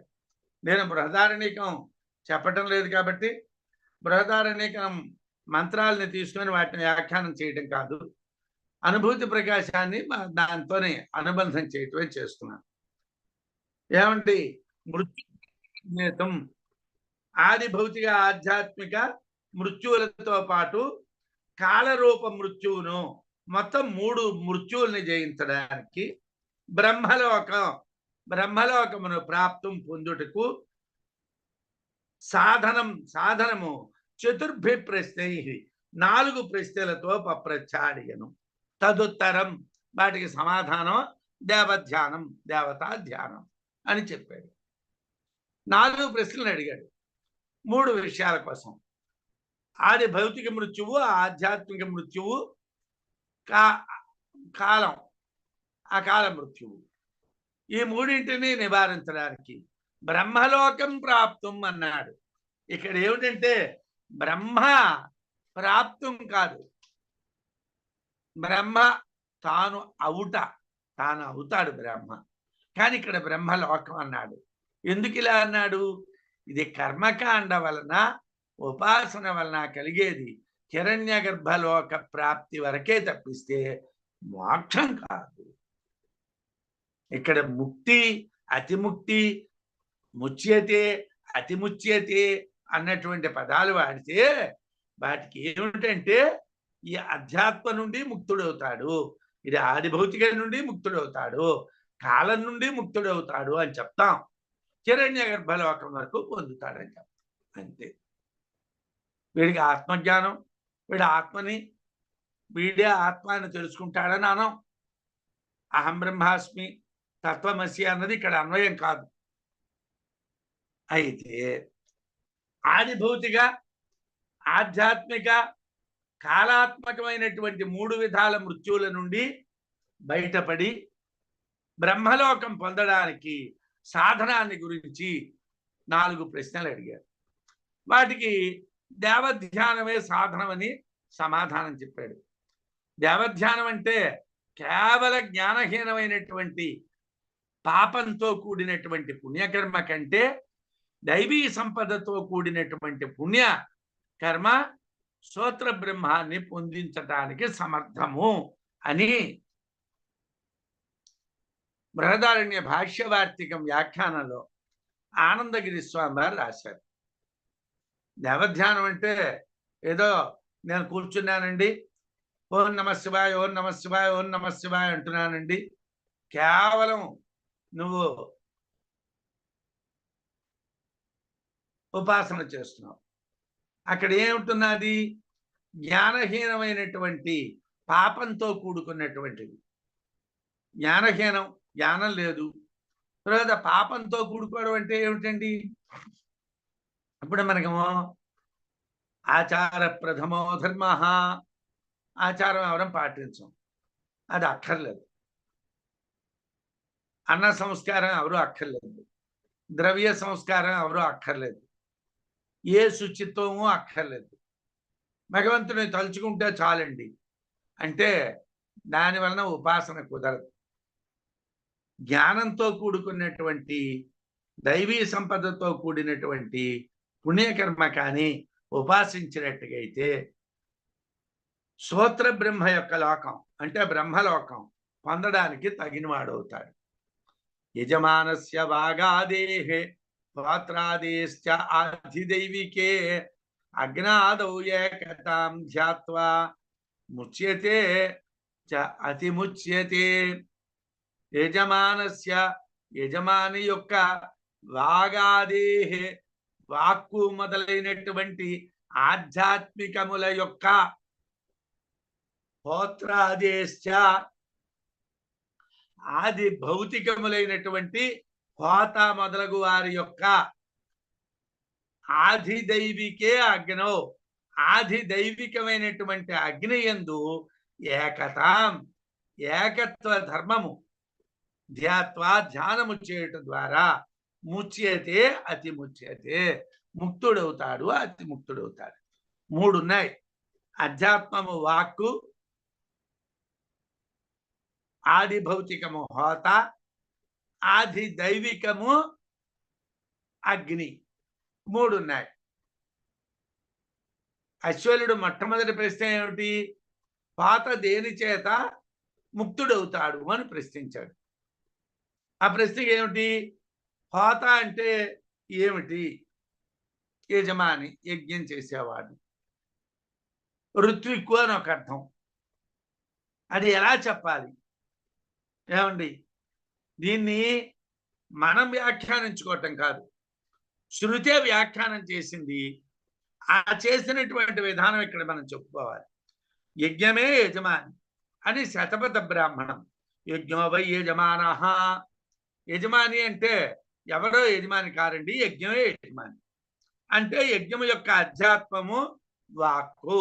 నేను బృహదారణ్యకం చెప్పటం లేదు కాబట్టి బృహదారణ్యకం మంత్రాలని తీసుకొని వాటిని వ్యాఖ్యానం చేయటం కాదు, అనుభూతి ప్రకాశాన్ని దాంతోనే అనుబంధం చేయటమే చేస్తున్నాను. ఏమంటే మృత్యుం ఆది భౌతిక ఆధ్యాత్మిక మృత్యువులతో పాటు కాలరూప మృత్యువును మొత్తం 3 మృత్యువుల్ని జయించడానికి బ్రహ్మలోకమును ప్రాప్తం పొందుటకు సాధనము చతుర్భి ప్రశ్నై 4 ప్రశ్నలతో పప్రచ్ఛాడియను. తదుత్తరం వాటికి సమాధానం దేవధ్యానం, దేవతా ధ్యానం అని చెప్పాడు. 4 ప్రశ్నలు అడిగాడు 3 విషయాల కోసం. ఆది భౌతిక మృత్యువు, ఆధ్యాత్మిక మృత్యువు, కాలం, అకాల మృత్యువు. ఈ 3ంటిని నివారించడానికి బ్రహ్మలోకం ప్రాప్తం అన్నాడు. ఇక్కడ ఏమిటంటే బ్రహ్మ ప్రాప్తం కాదు, బ్రహ్మ తాను అవుతాడు బ్రహ్మ. కానీ ఇక్కడ బ్రహ్మలోకం అన్నాడు. ఎందుకు ఇలా అన్నాడు? ఇది కర్మకాండ వలన, ఉపాసన వలన కలిగేది హిరణ్య గర్భలోక ప్రాప్తి వరకే తప్పిస్తే మోక్షం కాదు. ఇక్కడ ముక్తి, అతిముక్తి, ముచ్యతే, అతిముచ్యతే అన్నటువంటి పదాలు వాడితే వాటికి ఏమిటంటే ఈ అధ్యాత్మ నుండి ముక్తుడవుతాడు, ఇది ఆది భౌతిక నుండి ముక్తుడవుతాడు, కాలం నుండి ముక్తుడవుతాడు అని చెప్తాం. హిరణ్య గర్భలోకం వరకు పొందుతాడని చెప్తాం. అంతే. వీడికి ఆత్మజ్ఞానం, వీడే ఆత్మని తెలుసుకుంటాడని అనం. అహం బ్రహ్మాస్మి, తత్వమసి అన్నది ఇక్కడ అన్వయం కాదు. అయితే ఆది భౌతిక, ఆధ్యాత్మిక, కాలాత్మకమైనటువంటి 3 విధాల మృత్యువుల నుండి బయటపడి బ్రహ్మలోకం పొందడానికి సాధనాన్ని గురించి 4 ప్రశ్నలు అడిగారు. వాటికి దేవధ్యానమే సాధనమని సమాధానం చెప్పాడు. దేవధ్యానం అంటే కేవల జ్ఞానహీనమైనటువంటి పాపంతో కూడినటువంటి పుణ్యకర్మ కంటే దైవీ సంపదతో కూడినటువంటి పుణ్యకర్మ స్తోత్ర బ్రహ్మాన్ని పొందించటానికి సమర్థము అని బృహదారణ్య భాష్యవార్తికం వ్యాఖ్యానంలో ఆనందగిరి స్వామి వారు రాశారు. దేవధ్యానం అంటే ఏదో నేను కూర్చున్నానండి, ఓం నమ శివాయ, ఓం నమ శివాయ, ఓం నమ శివాయ అంటున్నానండి, కేవలం నువ్వు ఉపాసన చేస్తున్నావు. అక్కడ ఏముంటున్నది? జ్ఞానహీనమైనటువంటి పాపంతో కూడుకున్నటువంటిది. జ్ఞానహీనం, జ్ఞానం లేదు. తర్వాత పాపంతో కూడుకోవడం అంటే ఏమిటండి? ఇప్పుడు మనకేమో ఆచార ప్రథమో ధర్మ, ఆచారం ఎవరం పాటించం, అది అక్కర్లేదు. అన్న సంస్కారం ఎవరు అక్కర్లేదు, ద్రవ్య సంస్కారం ఎవరు అక్కర్లేదు, ఏ శుచిత్వము అక్కర్లేదు. భగవంతుని తలుచుకుంటే చాలండి అంటే దాని వలన ఉపాసన కుదరదు. జ్ఞానంతో కూడుకున్నటువంటి దైవీ సంపదతో కూడినటువంటి పుణ్యకర్మ కానీ ఉపాసించినట్టుగా అయితే స్తోత్ర బ్రహ్మ యొక్క లోకం అంటే బ్రహ్మలోకం పొందడానికి తగినవాడవుతాడు. యజమానస్య భాగాదేహే స్తోత్రాదేశ్చ ఆధిదైవికే అగ్నాదౌ ఏకతాం ధ్యాత్వా ముచ్యతే చ అతిముచ్యతే. యజమాని యొక్క వాగాదేహే, వాక్కు మొదలైనటువంటి ఆధ్యాత్మికముల యొక్క, హోత్రాదేశ్చ ఆది భౌతికములైనటువంటి హోత మొదలగు వారి యొక్క, ఆధిదైవికే అగ్నో ఆధిదైవికమైనటువంటి అగ్ని యందు ఏకతాం ఏకత్వ ధర్మము ధ్యాత్వా ధ్యానము చేయటం ద్వారా ముచ్యతే అతిముచ్యతే ముక్తుడవుతాడు, అతి ముక్తుడవుతాడు. 3 ఉన్నాయి. అధ్యాత్మము వాక్కు, ఆది భౌతికము హోత, ఆది దైవికము అగ్ని. 3 ఉన్నాయి. అశ్వలుడు మొట్టమొదటి ప్రశ్న ఏమిటి? హోత దేని చేత ముక్తుడవుతాడు అని ప్రశ్నించాడు. ఆ ప్రశ్నకి ఏమిటి? హోత అంటే ఏమిటి? యజమాని, యజ్ఞం చేసేవాడు. ఋత్విక్కు అని ఒక అర్థం. అది ఎలా చెప్పాలి ఏమండి? దీన్ని మనం వ్యాఖ్యానించుకోవటం కాదు, శృతే వ్యాఖ్యానం చేసింది. ఆ చేసినటువంటి విధానం ఇక్కడ మనం చెప్పుకోవాలి. యజ్ఞమే యజమాని అని శతపథ బ్రాహ్మణం. యజ్ఞో వై యజమాన. యజమాని అంటే ఎవరో యజమాని కారండి, యజ్ఞమే యజమాని. అంటే యజ్ఞము యొక్క అధ్యాత్మము వాక్కు.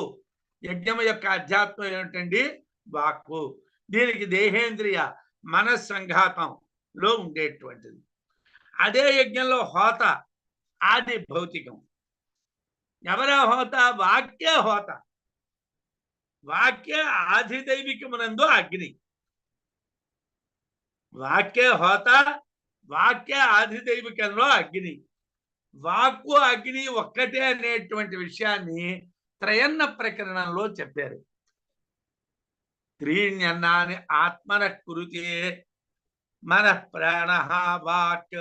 యజ్ఞము యొక్క అధ్యాత్మం ఏమిటండి? వాక్కు. దీనికి దేహేంద్రియ మనస్సంఘాతంలో ఉండేటువంటిది. అదే యజ్ఞంలో హోత ఆది భౌతికం. ఎవరా హోత? వాక్య హోత. వాక్య ఆధిదైవికమునందు అగ్ని. వాక్య హోత, వాక్య ఆధిదైవికంలో అగ్ని. వాక్కు అగ్ని ఒక్కటే అనేటువంటి విషయాన్ని త్రయన్న ప్రకరణంలో చెప్పారు. త్రీణ్యన్నాని ఆత్మన కురుతే మన ప్రాణ వాక్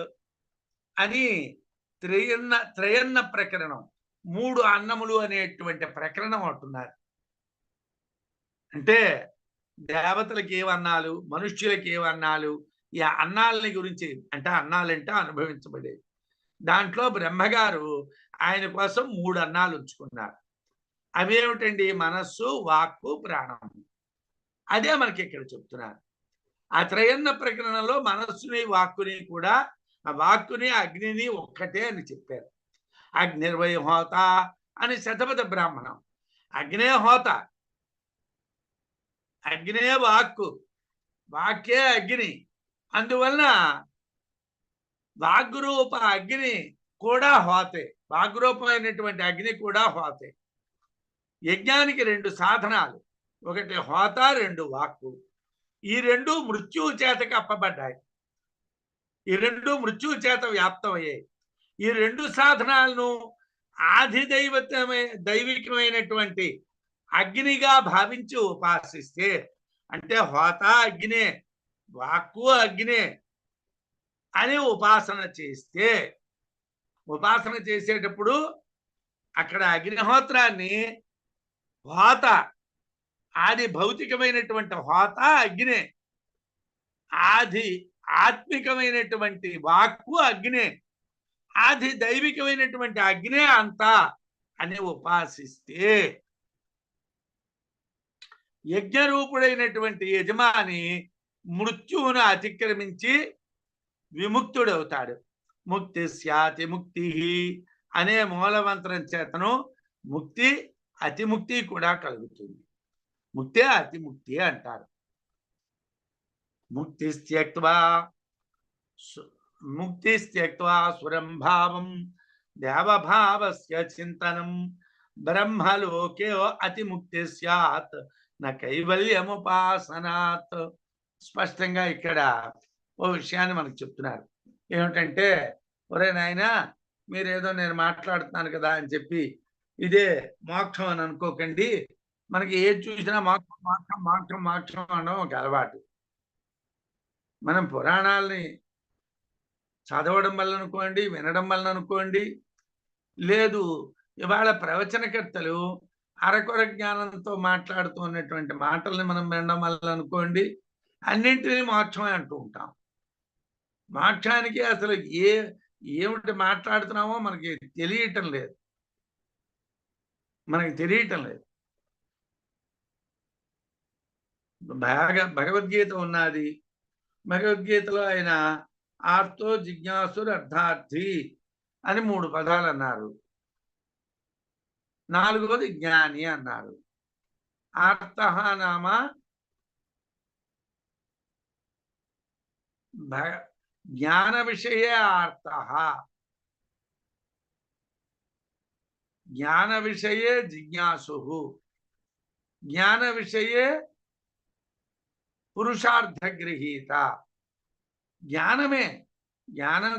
అని త్రయన్న ప్రకరణం, 3 అన్నములు అనేటువంటి ప్రకరణం అంటున్నారు. అంటే దేవతలకు ఏమన్నాలు, మనుష్యులకి ఏమన్నాలు, ఈ అన్నాలని గురించి, అంటే అన్నాలంటే అనుభవించబడేది. దాంట్లో బ్రహ్మగారు ఆయన కోసం 3 అన్నాలు ఉంచుకున్నారు. అవేమిటండి? మనస్సు, వాక్కు, ప్రాణము. అదే మనకి ఇక్కడ చెప్తున్నారు. ఆ త్రయన్న ప్రకరణంలో మనస్సుని వాక్కుని కూడా, ఆ వాక్కుని అగ్నిని ఒక్కటే అని చెప్పారు. అగ్నిర్వై హోత అని శతపథ బ్రాహ్మణం. అగ్నే హోత, అగ్నే వాక్కు, వాక్యే అగ్ని. అందువలన వాగ్రూప అగ్ని కూడా హోతే, వాగ్రూపమైనటువంటి అగ్ని కూడా హోతే. యజ్ఞానికి 2 సాధనాలు, ఒకటి హోత, 2 వాక్కు. ఈ 2 మృత్యువు చేత కప్పబడ్డాయి. ఈ 2 మృత్యువు చేత వ్యాప్తమయ్యాయి. ఈ 2 సాధనాలను దైవికమైనటువంటి అగ్నిగా భావించి ఉపాసిస్తే, అంటే హోత అగ్నే, వాక్కు అగ్నే అని ఉపాసన చేస్తే, ఉపాసన చేసేటప్పుడు అక్కడ అగ్నిహోత్రాన్ని హోత, ఆది భౌతికమైనటువంటి హోత అగ్నే, ఆది ఆత్మికమైనటువంటి వాక్కు అగ్నే, ఆది దైవికమైనటువంటి అగ్నే అంతా అని ఉపాసిస్తే యజ్ఞరూపుడైనటువంటి యజమాని మృత్యువును అతిక్రమించి విముక్తుడవుతాడు. ముక్తి స్యాతి ముక్తి అనే మూలమంత్రం చేతను ముక్తి, అతిముక్తి కూడా కలుగుతుంది. ముక్తే అతిముక్తి అంటారు. ముక్తిస్త్యక్త్వా సురంభావం దేవభావస్య చింతనం బ్రహ్మలోకే అతిముక్తి స్యాత్ న కైవల్యముపాసనాత్. స్పష్టంగా ఇక్కడ ఓ విషయాన్ని మనకు చెప్తున్నారు. ఏమిటంటే, ఒరే నాయనా, మీరేదో నేను మాట్లాడుతున్నాను కదా అని చెప్పి ఇదే మోక్షం అని అనుకోకండి. మనకి ఏది చూసినా మోక్షం మోక్షం మోక్షం మోక్షం అనడం ఒక అలవాటు. మనం పురాణాలని చదవడం వల్ల అనుకోండి, వినడం వల్ల అనుకోండి, లేదు ఇవాళ ప్రవచనకర్తలు అరకొర జ్ఞానంతో మాట్లాడుతూ ఉన్నటువంటి మాటల్ని మనం వినడం వల్ల అనుకోండి, అన్నింటినీ మోక్షమే అంటూ ఉంటాం. మోక్షానికి అసలు ఏమిటి మాట్లాడుతున్నామో మనకి తెలియటం లేదు. భగవద్గీత ఉన్నది. భగవద్గీతలో ఆయన ఆర్తో జిజ్ఞాసుడు అర్థార్థి అని 3 పదాలు అన్నారు. 4వది జ్ఞాని అన్నారు. ఆర్తః నామ జ్ఞాన విషయే ఆర్తః, జ్ఞాన విషయే జిజ్ఞాసు, జ్ఞాన విషయే పురుషార్థగృహీత. జ్ఞానమే, జ్ఞానం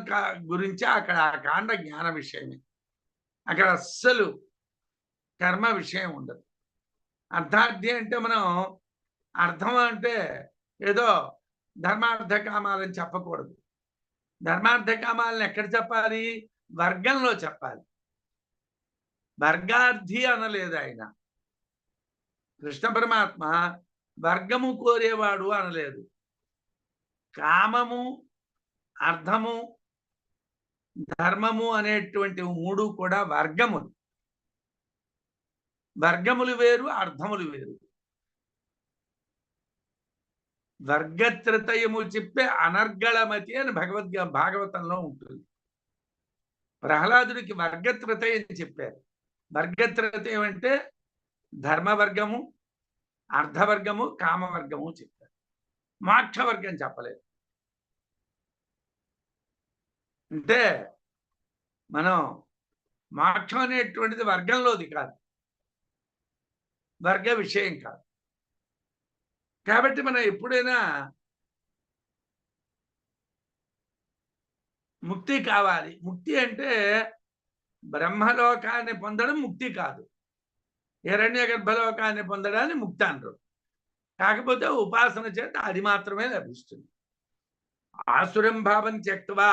గురించి అక్కడ ఆ కాండ జ్ఞాన విషయమే. అక్కడ అస్సలు కర్మ విషయం ఉండదు. అర్థార్థి అంటే మనం అర్థం అంటే ఏదో ధర్మార్థ కామాలని చెప్పకూడదు. ధర్మార్థ కామాలను ఎక్కడ చెప్పాలి? వర్గంలో చెప్పాలి. వర్గార్థి అనలేదు ఆయన. కృష్ణ పరమాత్మ వర్గము కోరేవాడు అనలేదు. కామము, అర్థము, ధర్మము అనేటువంటి 3 కూడా వర్గములు. వర్గములు వేరు, అర్థములు వేరు. వర్గత్రతయము చెప్పే అనర్గళమతి అని భాగవతంలో ఉంటుంది. ప్రహ్లాదుడికి వర్గత్రతయం చెప్పారు. వర్గత్రతయం అంటే ధర్మవర్గము, అర్ధవర్గము, కామవర్గము చెప్పారు. మోక్షవర్గం చెప్పలేదు. అంటే మనం మోక్షం అనేటువంటిది వర్గంలోది కాదు, వర్గ విషయం కాదు. కాబట్టి మనం ఎప్పుడైనా ముక్తి కావాలి. ముక్తి అంటే బ్రహ్మలోకాన్ని పొందడం ముక్తి కాదు, హిరణ్య గర్భలోకాన్ని పొందడాన్ని ముక్తి అంటారు. కాకపోతే ఉపాసన చేత అది మాత్రమే లభిస్తుంది. ఆసురం భావం త్యక్త్వా,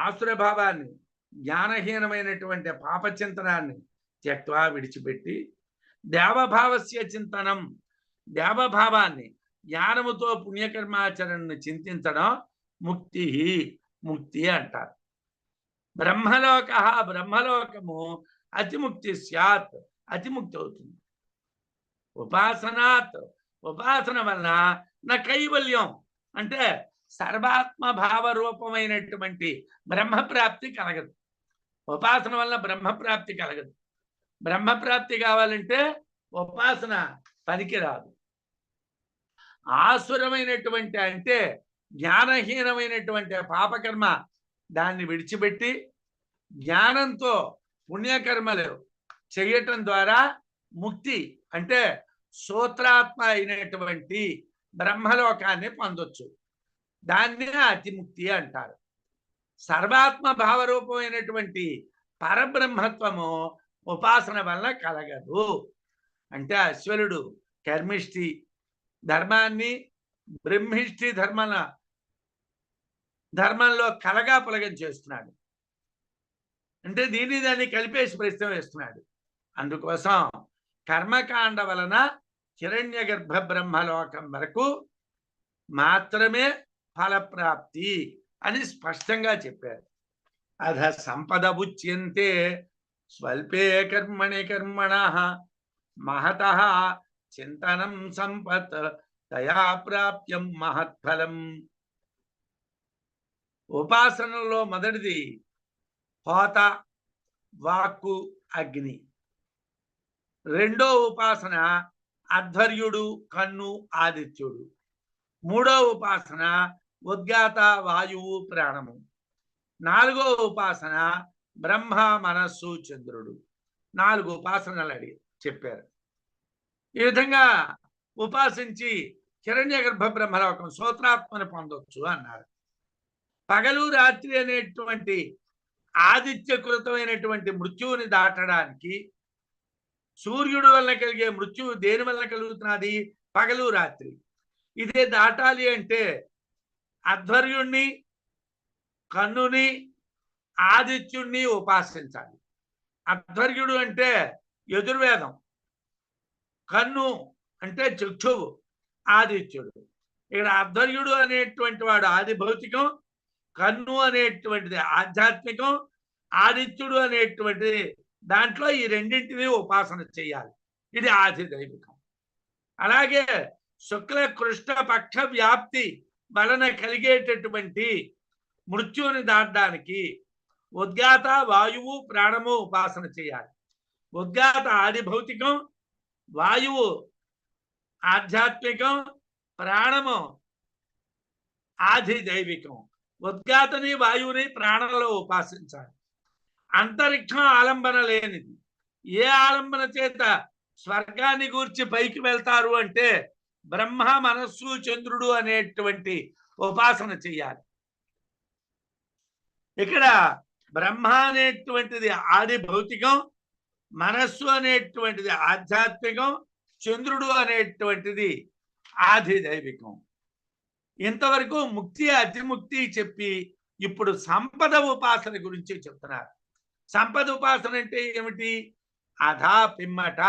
ఆసుర భావాన్ని, జ్ఞానహీనమైనటువంటి పాపచింతనాన్ని త్యక్త్వా విడిచిపెట్టి దేవభావస్య చింతనం, దేవభావాన్ని జ్ఞానముతో పుణ్యకర్మాచరణను చింతించడం ముక్తి, ముక్తి అంటారు. బ్రహ్మలోక, బ్రహ్మలోకము అతిముక్తి స్యాత్, అతిముక్తి అవుతుంది. ఉపాసనాత్, ఉపాసన వలన నా కైవల్యం అంటే సర్వాత్మ భావ రూపమైనటువంటి బ్రహ్మప్రాప్తి కలగదు. ఉపాసన వలన బ్రహ్మప్రాప్తి కలగదు. బ్రహ్మప్రాప్తి కావాలంటే ఉపాసన పనికిరాదు. ఆసురమైనటువంటి అంటే జ్ఞానహీనమైనటువంటి పాపకర్మ దాన్ని విడిచిపెట్టి జ్ఞానంతో పుణ్యకర్మలు చేయటం ద్వారా ముక్తి అంటే సూత్రాత్మ అయినటువంటి బ్రహ్మలోకాన్ని పొందొచ్చు. దాన్నే అతిముక్తి అంటారు. సర్వాత్మ భావరూపమైనటువంటి పరబ్రహ్మత్వము ఉపాసన వలన కలగదు. అంటే అశ్వరుడు కర్మిష్ఠి ధర్మాన్ని బ్రహ్మిష్ఠి ధర్మంలో కలగాపులగం చేస్తున్నాడు. అంటే దీన్ని దాన్ని కలిపేసి ప్రశ్న వేస్తున్నాడు. అందుకోసం కర్మకాండ వలన హిరణ్య గర్భ బ్రహ్మలోకం వరకు మాత్రమే ఫలప్రాప్తి అని స్పష్టంగా చెప్పారు. అధ సంపద ఉచ్యంతే స్వల్పే కర్మణి కర్మణః మహతః చింతనం సంపత్ తయా ప్రాప్యం మహత్ఫలం. ఉపాసనలో మొదటిది హోత, వాక్కు, అగ్ని. రెండో ఉపాసన అధ్వర్యుడు, కన్ను, ఆదిత్యుడు. మూడో ఉపాసన ఉద్గాత, వాయువు, ప్రాణము. నాలుగో ఉపాసన బ్రహ్మ, మనస్సు, చంద్రుడు. 4 ఉపాసనలు చెప్పారు. ఈ విధంగా ఉపాసించి హిరణ్య గర్భ బ్రహ్మలోకం సూత్రాత్మను పొందొచ్చు అన్నారు. పగలు రాత్రి అనేటువంటి ఆదిత్యకృతమైనటువంటి మృత్యువుని దాటడానికి సూర్యుడు వల్ల కలిగే మృత్యువు దేని వల్ల కలుగుతున్నది? పగలు రాత్రి. ఇదే దాటాలి అంటే అధ్వర్యుణ్ణి, కన్నుని, ఆదిత్యుణ్ణి ఉపాసించాలి. అధ్వర్యుడు అంటే యజుర్వేదం, కన్ను అంటే చక్షువు, ఆదిత్యుడు. ఇక్కడ అధ్వర్యుడు అనేటువంటి వాడు ఆది భౌతికం, కన్ను అనేటువంటిది ఆధ్యాత్మికం, ఆదిత్యుడు అనేటువంటిది దాంట్లో ఈ రెండింటినీ ఉపాసన చేయాలి. ఇది ఆది దైవికం. అలాగే శుక్ల కృష్ణ పక్ష వ్యాప్తి వలన కలిగేటటువంటి మృత్యువుని దాటడానికి ఉద్గాత, వాయువు, ప్రాణము ఉపాసన చేయాలి. ఉద్గాత ఆది భౌతికం, వాయువు ఆధ్యాత్మికం, ప్రాణము ఆది దైవికం. ఉద్గాతని, వాయువుని ప్రాణంలో ఉపాసించాలి. అంతరిక్షం ఆలంబన లేనిది. ఏ ఆలంబన చేత స్వర్గాన్ని గూర్చి పైకి వెళ్తారు అంటే బ్రహ్మ, మనస్సు, చంద్రుడు అనేటువంటి ఉపాసన చెయ్యాలి. ఇక్కడ బ్రహ్మ అనేటువంటిది ఆది భౌతికం, మనస్సు అనేటువంటిది ఆధ్యాత్మికం, చంద్రుడు అనేటువంటిది ఆది దైవికం. ఇంతవరకు ముక్తి, అతిముక్తి చెప్పి ఇప్పుడు సంపద ఉపాసన గురించి చెప్తున్నారు. సంపద ఉపాసన అంటే ఏమిటి? అధా పిమ్మట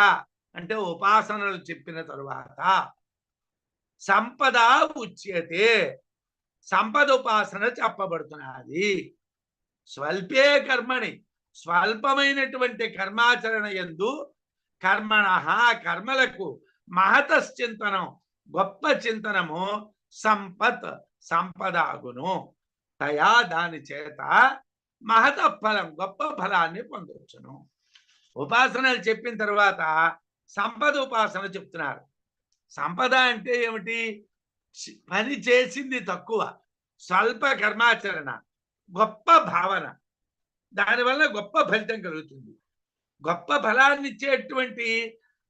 అంటే ఉపాసనలు చెప్పిన తరువాత సంపద ఉచ్యతే సంపద ఉపాసన చెప్పబడుతున్నది. స్వల్పే కర్మణి స్వల్పమైనటువంటి కర్మాచరణ యందు కర్మణ కర్మలకు మహతశ్చింతనం గొప్ప చింతనము సంపత్ సంపదాగును. తయా దాని చేత మహత ఫలం గొప్ప ఫలాన్ని పొందవచ్చును. ఉపాసనలు చెప్పిన తర్వాత సంపద ఉపాసన చెప్తున్నారు. సంపద అంటే ఏమిటి? పని చేసింది తక్కువ, స్వల్ప కర్మాచరణ, గొప్ప భావన, దానివల్ల గొప్ప ఫలితం కలుగుతుంది. గొప్ప ఫలాన్ని ఇచ్చేటువంటి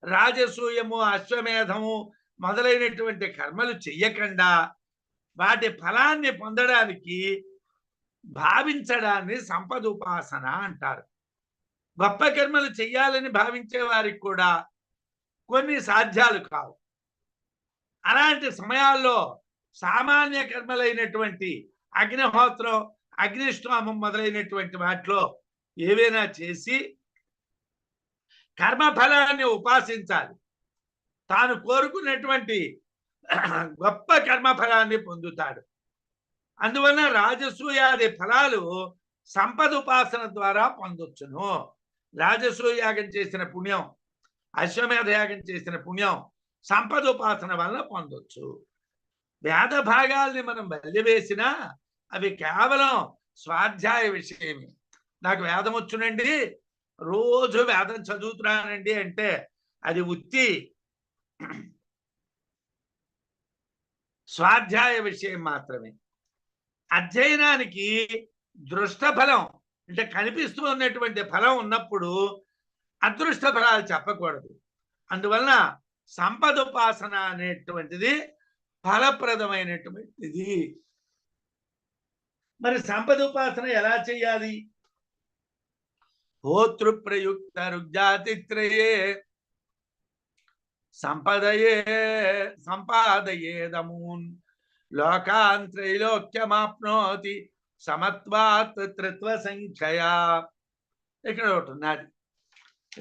రాజసూయము, అశ్వమేధము మొదలైనటువంటి కర్మలు చెయ్యకుండా వాటి ఫలాన్ని పొందడానికి భావించడాన్ని సంపద ఉపాసన అంటారు. గొప్ప కర్మలు చెయ్యాలని భావించే వారికి కూడా కొన్ని సాధ్యాలు కావు. అలాంటి సమయాల్లో సామాన్య కర్మలైనటువంటి అగ్నిహోత్రం, అగ్నిష్టోమం మొదలైనటువంటి వాటిలో ఏవైనా చేసి కర్మఫలాన్ని ఉపాసించాలి. తాను కోరుకున్నటువంటి గొప్ప కర్మఫలాన్ని పొందుతాడు. అందువలన రాజసూయాది ఫలాలు సంపద ఉపాసన ద్వారా పొందొచ్చును. రాజసూయాగం చేసిన పుణ్యం, అశ్వమేధ యాగం చేసిన పుణ్యం సంపద ఉపాసన వల్ల పొందొచ్చు. వేద భాగాల్ని మనం బలివేసినా అవి కేవలం స్వాధ్యాయ విషయమే. నాకు వేదం వచ్చునండి, రోజు వేదం చదువుతున్నానండి అంటే అది ఉత్తి స్వాధ్యాయ విషయం మాత్రమే. అధ్యయనానికి దృష్ట ఫలం అంటే కనిపిస్తూ ఉన్నటువంటి ఫలం ఉన్నప్పుడు అదృష్ట ఫలాలు చెప్పకూడదు. అందువలన సంపద ఉపాసన అనేటువంటిది ఫలప్రదమైనటువంటిది. మరి సంపద ఉపాసన ఎలా చేయాలి? హోతృప్రయుక్త రుగ్జాతిత్రయే సంపాదయేదమూన్ లోకాన్ త్రైలోక్యమాప్నోతి సమత్వాత్ త్రిత్వ సంఖ్యయా. ఇక్కడ ఒకటి ఉన్నది.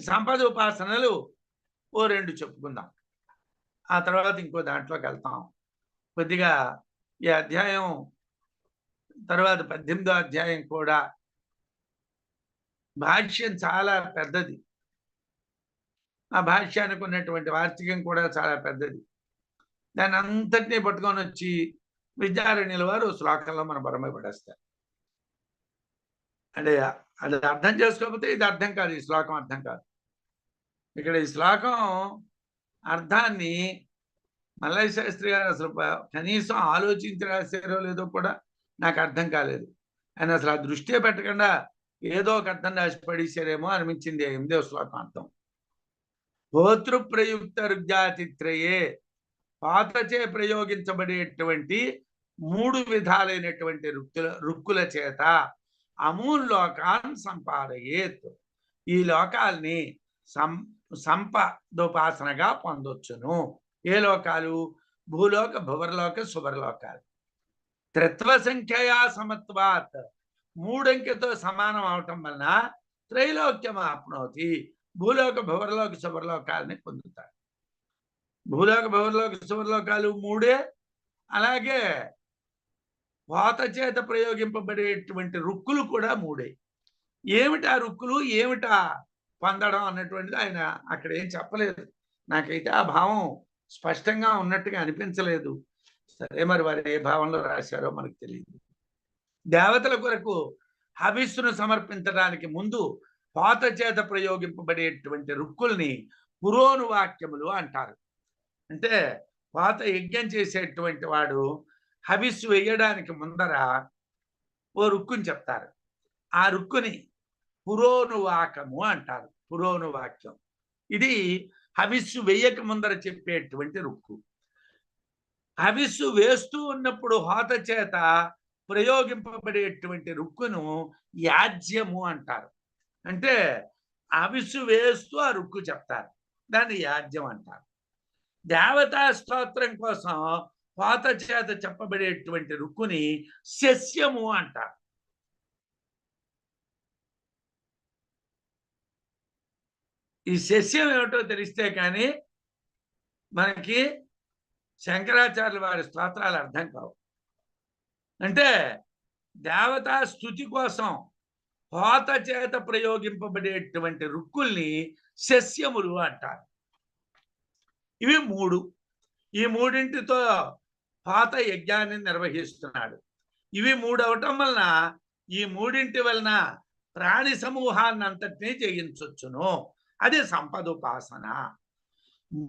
సంపద ఉపాసనలు ఓ రెండు చెప్పుకుందాం, ఆ తర్వాత ఇంకో దాంట్లోకి వెళ్తాం. కొద్దిగా ఈ అధ్యాయం తర్వాత 18వ అధ్యాయం కూడా భాష్యం చాలా పెద్దది. ఆ భాష్యానికి ఉన్నటువంటి వార్షికం కూడా చాలా పెద్దది. దాన్ని అంతటినీ పట్టుకొని వచ్చి విద్యారణ్యుల వారు శ్లోకంలో మన బొరమై పడేస్తారు. అంటే అది అర్థం చేసుకోకపోతే ఇది అర్థం కాదు, ఈ శ్లోకం అర్థం కాదు. ఇక్కడ ఈ శ్లోకం అర్థాన్ని మల్లయ్య శాస్త్రి గారు అసలు కనీసం ఆలోచించి రాశారో లేదో కూడా నాకు అర్థం కాలేదు. ఆయన అసలు ఆ దృష్టియే పెట్టకుండా ఏదో ఒక అర్థం రాసి పడేశారేమో అనిపించింది 8వ శ్లోకం అర్థం. హోతృప్రయుక్త రుగ్జాతిత్రయే పాతచే ప్రయోగించబడేటువంటి 3 విధాలైనటువంటి రుక్కుల చేత అమూల్లోకాన్ సంపాదయేత్ ఈ లోకాల్ని సంపదోపాసనగా పొందొచ్చును. ఏ లోకాలు? భూలోక, భువర్లోక, సువర్లోకాలు. త్రిత్వ సంఖ్యయా సమత్వాత్ 3 అంకెతో సమానం అవటం వలన త్రైలోక్యం ఆప్నోతి భూలోక, భువర్లోక, సువర్లోకాలని పొందుతాడు. భూలోక, భువర్లోక, సువర్లోకాలు 3. అలాగే వాత చేత ప్రయోగింపబడేటువంటి రుక్కులు కూడా 3. ఏమిటా రుక్కులు, ఏమిటా పొందడం అన్నటువంటిది ఆయన అక్కడ ఏం చెప్పలేదు. నాకైతే ఆ భావం స్పష్టంగా ఉన్నట్టుగా అనిపించలేదు. సరే, మరి వారు ఏ భావంలో రాశారో మనకు తెలియదు. దేవతల కొరకు హవిస్సును సమర్పించడానికి ముందు పాత చేత ప్రయోగింపబడేటువంటి రుక్కుల్ని పురోనువాక్యములు అంటారు. అంటే పాత యజ్ఞం చేసేటువంటి వాడు హవిస్సు వేయడానికి ముందర ఓ రుక్కుని చెప్తారు. ఆ రుక్కుని పురోనువాకము అంటారు. పురోనువాక్యం ఇది హవిస్సు వేయక ముందర చెప్పేటువంటి రుక్కు. హవిస్సు వేస్తూ ఉన్నప్పుడు హోత చేత ప్రయోగింపబడేటువంటి రుక్కును యాజ్యము అంటారు. అంటే హవిస్సు వేస్తూ ఆ రుక్కు చెప్తారు, దాన్ని యాజ్యం అంటారు. దేవతా స్తోత్రం కోసం హోత చేత చెప్పబడేటువంటి రుక్కుని శస్యము అంటారు. ఈ శస్యం ఏమిటో తెలిస్తే కానీ మనకి శంకరాచార్యుల వారి స్తోత్రాలు అర్థం కావు. అంటే దేవతా స్తుతి కోసం హోత చేత ప్రయోగింపబడేటువంటి రుక్కుల్ని శస్యములు అంటారు. ఇవి 3. ఈ 3ంటితో హోత యజ్ఞాన్ని నిర్వహిస్తున్నాడు. ఇవి 3 అవటం వలన ఈ 3ంటి వలన ప్రాణి సమూహాన్ని అంతటినీ జయించొచ్చును. అది సంపదోపాసన.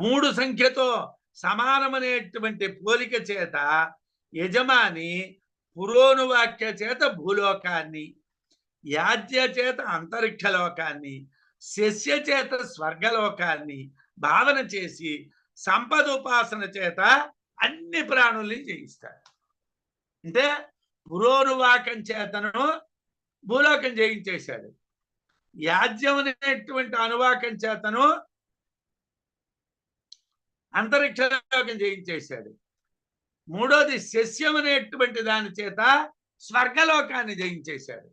3 సంఖ్యతో సమానమనేటువంటి పోలిక చేత యజమాని పురోనువాక్య చేత భూలోకాన్ని, యాజ్య చేత అంతరిక్ష లోకాన్ని, శస్య చేత స్వర్గలోకాన్ని భావన చేసి సంపదోపాసన చేత అన్ని ప్రాణుల్ని జయిస్తాడు. అంటే పురోనువాకం చేతను భూలోకం జయించేశాడు, యాజ్యం అనేటువంటి అనువాకం చేతను అంతరిక్షలోకం జయించేశాడు, మూడోది శస్యం అనేటువంటి దాని చేత స్వర్గలోకాన్ని జయించేశాడు.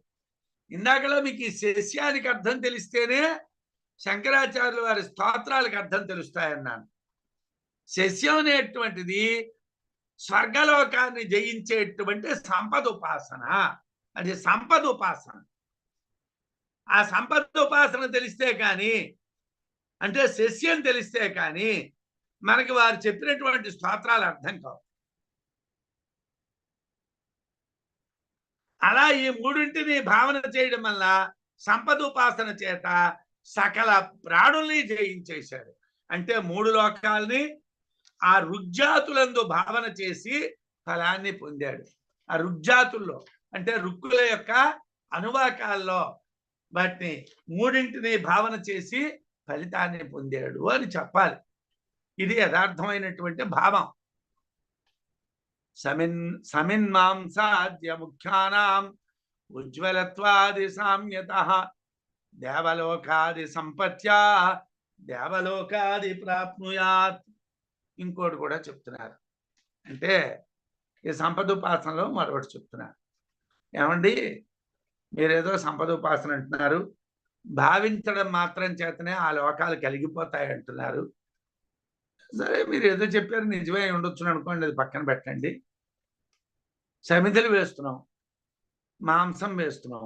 ఇందాకలో మీకు ఈ శస్యానికి అర్థం తెలిస్తేనే శంకరాచార్యుల వారి స్తోత్రాలకు అర్థం తెలుస్తాయన్నాను. శస్యం అనేటువంటిది స్వర్గలోకాన్ని జయించేటువంటి సంపదోపాసన. అది సంపదోపాసన. ఆ సంపదోపాసన తెలిస్తే కానీ, అంటే శస్యం తెలిస్తే కానీ మనకి వారు చెప్పినటువంటి స్తోత్రాలు అర్థం కావు. అలా ఈ 3ంటిని భావన చేయడం వల్ల సంపదోపాసన చేత సకల ప్రాణుల్ని జయించేశాడు. అంటే 3 లోకాల్ని ఆ రుగ్జాతులందు భావన చేసి ఫలాన్ని పొందాడు. ఆ రుగ్జాతుల్లో అంటే రుక్కుల యొక్క అనువాకాల్లో వాటిని 3ంటిని భావన చేసి ఫలితాన్ని పొందాడు అని చెప్పాలి. ఇది యథార్థమైనటువంటి భావం. సమిన్మాంసాద్య ముఖ్యానాం ఉజ్వలత్వాది సామ్యతః దేవలోకాది సంపత్యా దేవలోకాది ప్రాప్నుయాత్. ఇంకోటి కూడా చెప్తున్నారు. అంటే ఈ సంపదోపాసనలో మరొకటి చెప్తున్నారు. ఏమండి, మీరేదో సంపదోపాసన అంటున్నారు, భావించడం మాత్రం చేతనే ఆ లోకాలు కలిగిపోతాయి అంటున్నారు. సరే, మీరు ఏదో చెప్పారు, నిజమే ఉండొచ్చు అనుకోండి, అది పక్కన పెట్టండి. సమిధలు వేస్తున్నాం, మాంసం వేస్తున్నాం,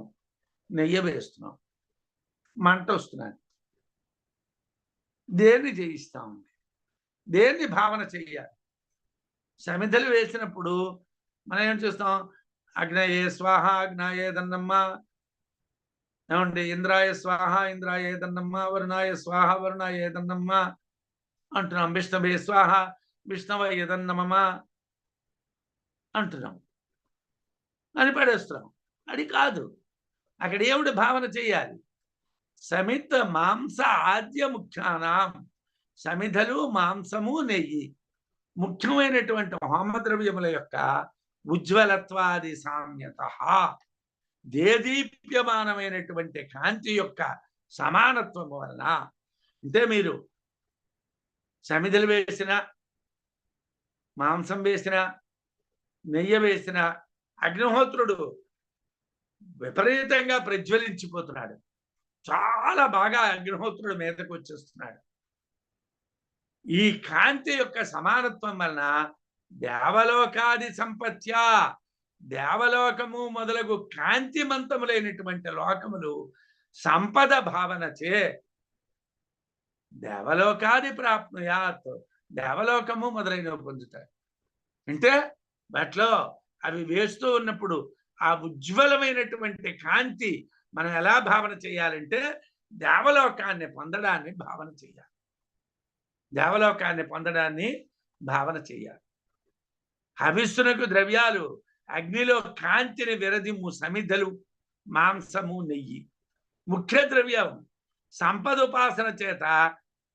నెయ్యి వేస్తున్నాం, మంట వస్తున్నాను. దేన్ని జయిస్తాం? దేన్ని భావన చెయ్యాలి? సమిధలు వేసినప్పుడు మనం ఏం చేస్తాం? అగ్నయే స్వాహ అగ్నాయే దన్నమ్మ, ఏమండి, ఇంద్రాయ స్వాహ ఇంద్రాయే దన్నమ్మ, వరుణాయ స్వాహ వరుణాయే దన్నమ్మ అంటున్నాం. విష్ణవే స్వాహ విష్ణవే దన్నమ్మ అంటున్నాం, అని పడేస్తున్నాం. అది కాదు. అక్కడ ఏమిటి భావన చెయ్యాలి? సమిత మాంస ఆద్య ముఖ్యానాం. సమిధలు, మాంసము, నెయ్యి ముఖ్యమైనటువంటి హోమద్రవ్యముల యొక్క ఉజ్వలత్వాది సామ్యత, దేదీప్యమానమైనటువంటి కాంతి యొక్క సమానత్వము వలన. అంటే మీరు సమిధలు వేసిన, మాంసం వేసిన, నెయ్యి వేసిన అగ్నిహోత్రుడు విపరీతంగా ప్రజ్వలించిపోతున్నాడు. చాలా బాగా అగ్నిహోత్రుడు మీదకు వచ్చేస్తున్నాడు. ఈ కాంతి యొక్క సమానత్వం వలన దేవలోకాది సంపత్యా, దేవలోకము మొదలగు కాంతిమంతములైనటువంటి లోకములు సంపద భావనచే దేవలోకాది ప్రాప్నుయాత్, దేవలోకము మొదలైనవి పొందుతారు. అంటే వాటిలో అవి వేస్తూ ఉన్నప్పుడు ఆ ఉజ్వలమైనటువంటి కాంతి మనం ఎలా భావన చేయాలంటే దేవలోకాన్ని పొందడాన్ని భావన చేయాలి. దేవలోకాన్ని పొందడాన్ని భావన చేయాలి. హవిస్సునకు ద్రవ్యాలు అగ్నిలో కాంతిని విరదిమ్ము సమిధలు, మాంసము, నెయ్యి. ముఖ్య ద్రవ్యం సంపదోపాసన చేత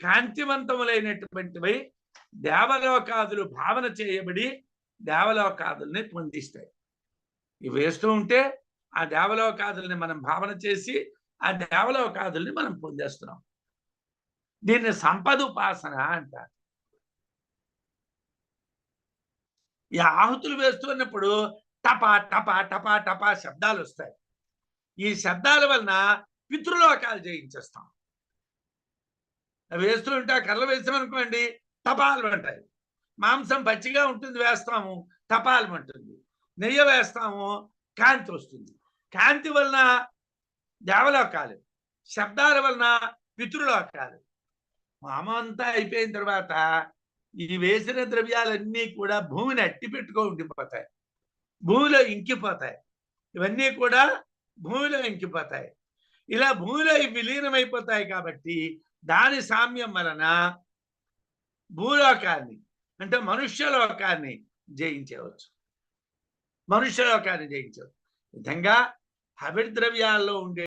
కాంతివంతములైనటువంటివి దేవలోకాదులు భావన చేయబడి దేవలోకాదుల్ని పొందిస్తాయి. ఇవి వేస్తూ ఉంటే ఆ దేవలోకాదుల్ని మనం భావన చేసి ఆ దేవలోకాదుల్ని మనం పొందేస్తున్నాం. దీన్ని సంపదోపాసన అంటారు. ఈ ఆహుతులు వేస్తున్నప్పుడు టపా టపా టపా టపా శబ్దాలు వస్తాయి. ఈ శబ్దాల వలన పితృలోకాలు జయించేస్తాం. అవి వేస్తూ ఉంటే ఆ కర్రలు వేసామనుకోండి తపాలు అంటాయి. మాంసం పచ్చిగా ఉంటుంది వేస్తాము తపాలమంటుంది. నెయ్యి వేస్తాము కాంతి వస్తుంది. కాంతి వలన దేవలోకాలు, శబ్దాల వలన పితృలోకాలు. హోమమంతా అయిపోయిన తర్వాత ఈ వేసిన ద్రవ్యాలన్నీ కూడా భూమిని అట్టి పెట్టుకో ఉండిపోతాయి. భూమిలో ఇంకిపోతాయి. ఇవన్నీ కూడా భూమిలో ఇంకిపోతాయి. ఇలా భూమిలో విలీనమైపోతాయి కాబట్టి దాని సామ్యం వలన భూలోకాన్ని అంటే మనుష్యలోకాన్ని జయించవచ్చు. మనుష్యలోకాన్ని జయించవచ్చు. ఈ విధంగా హవిర్ద్రవ్యాల్లో ఉండే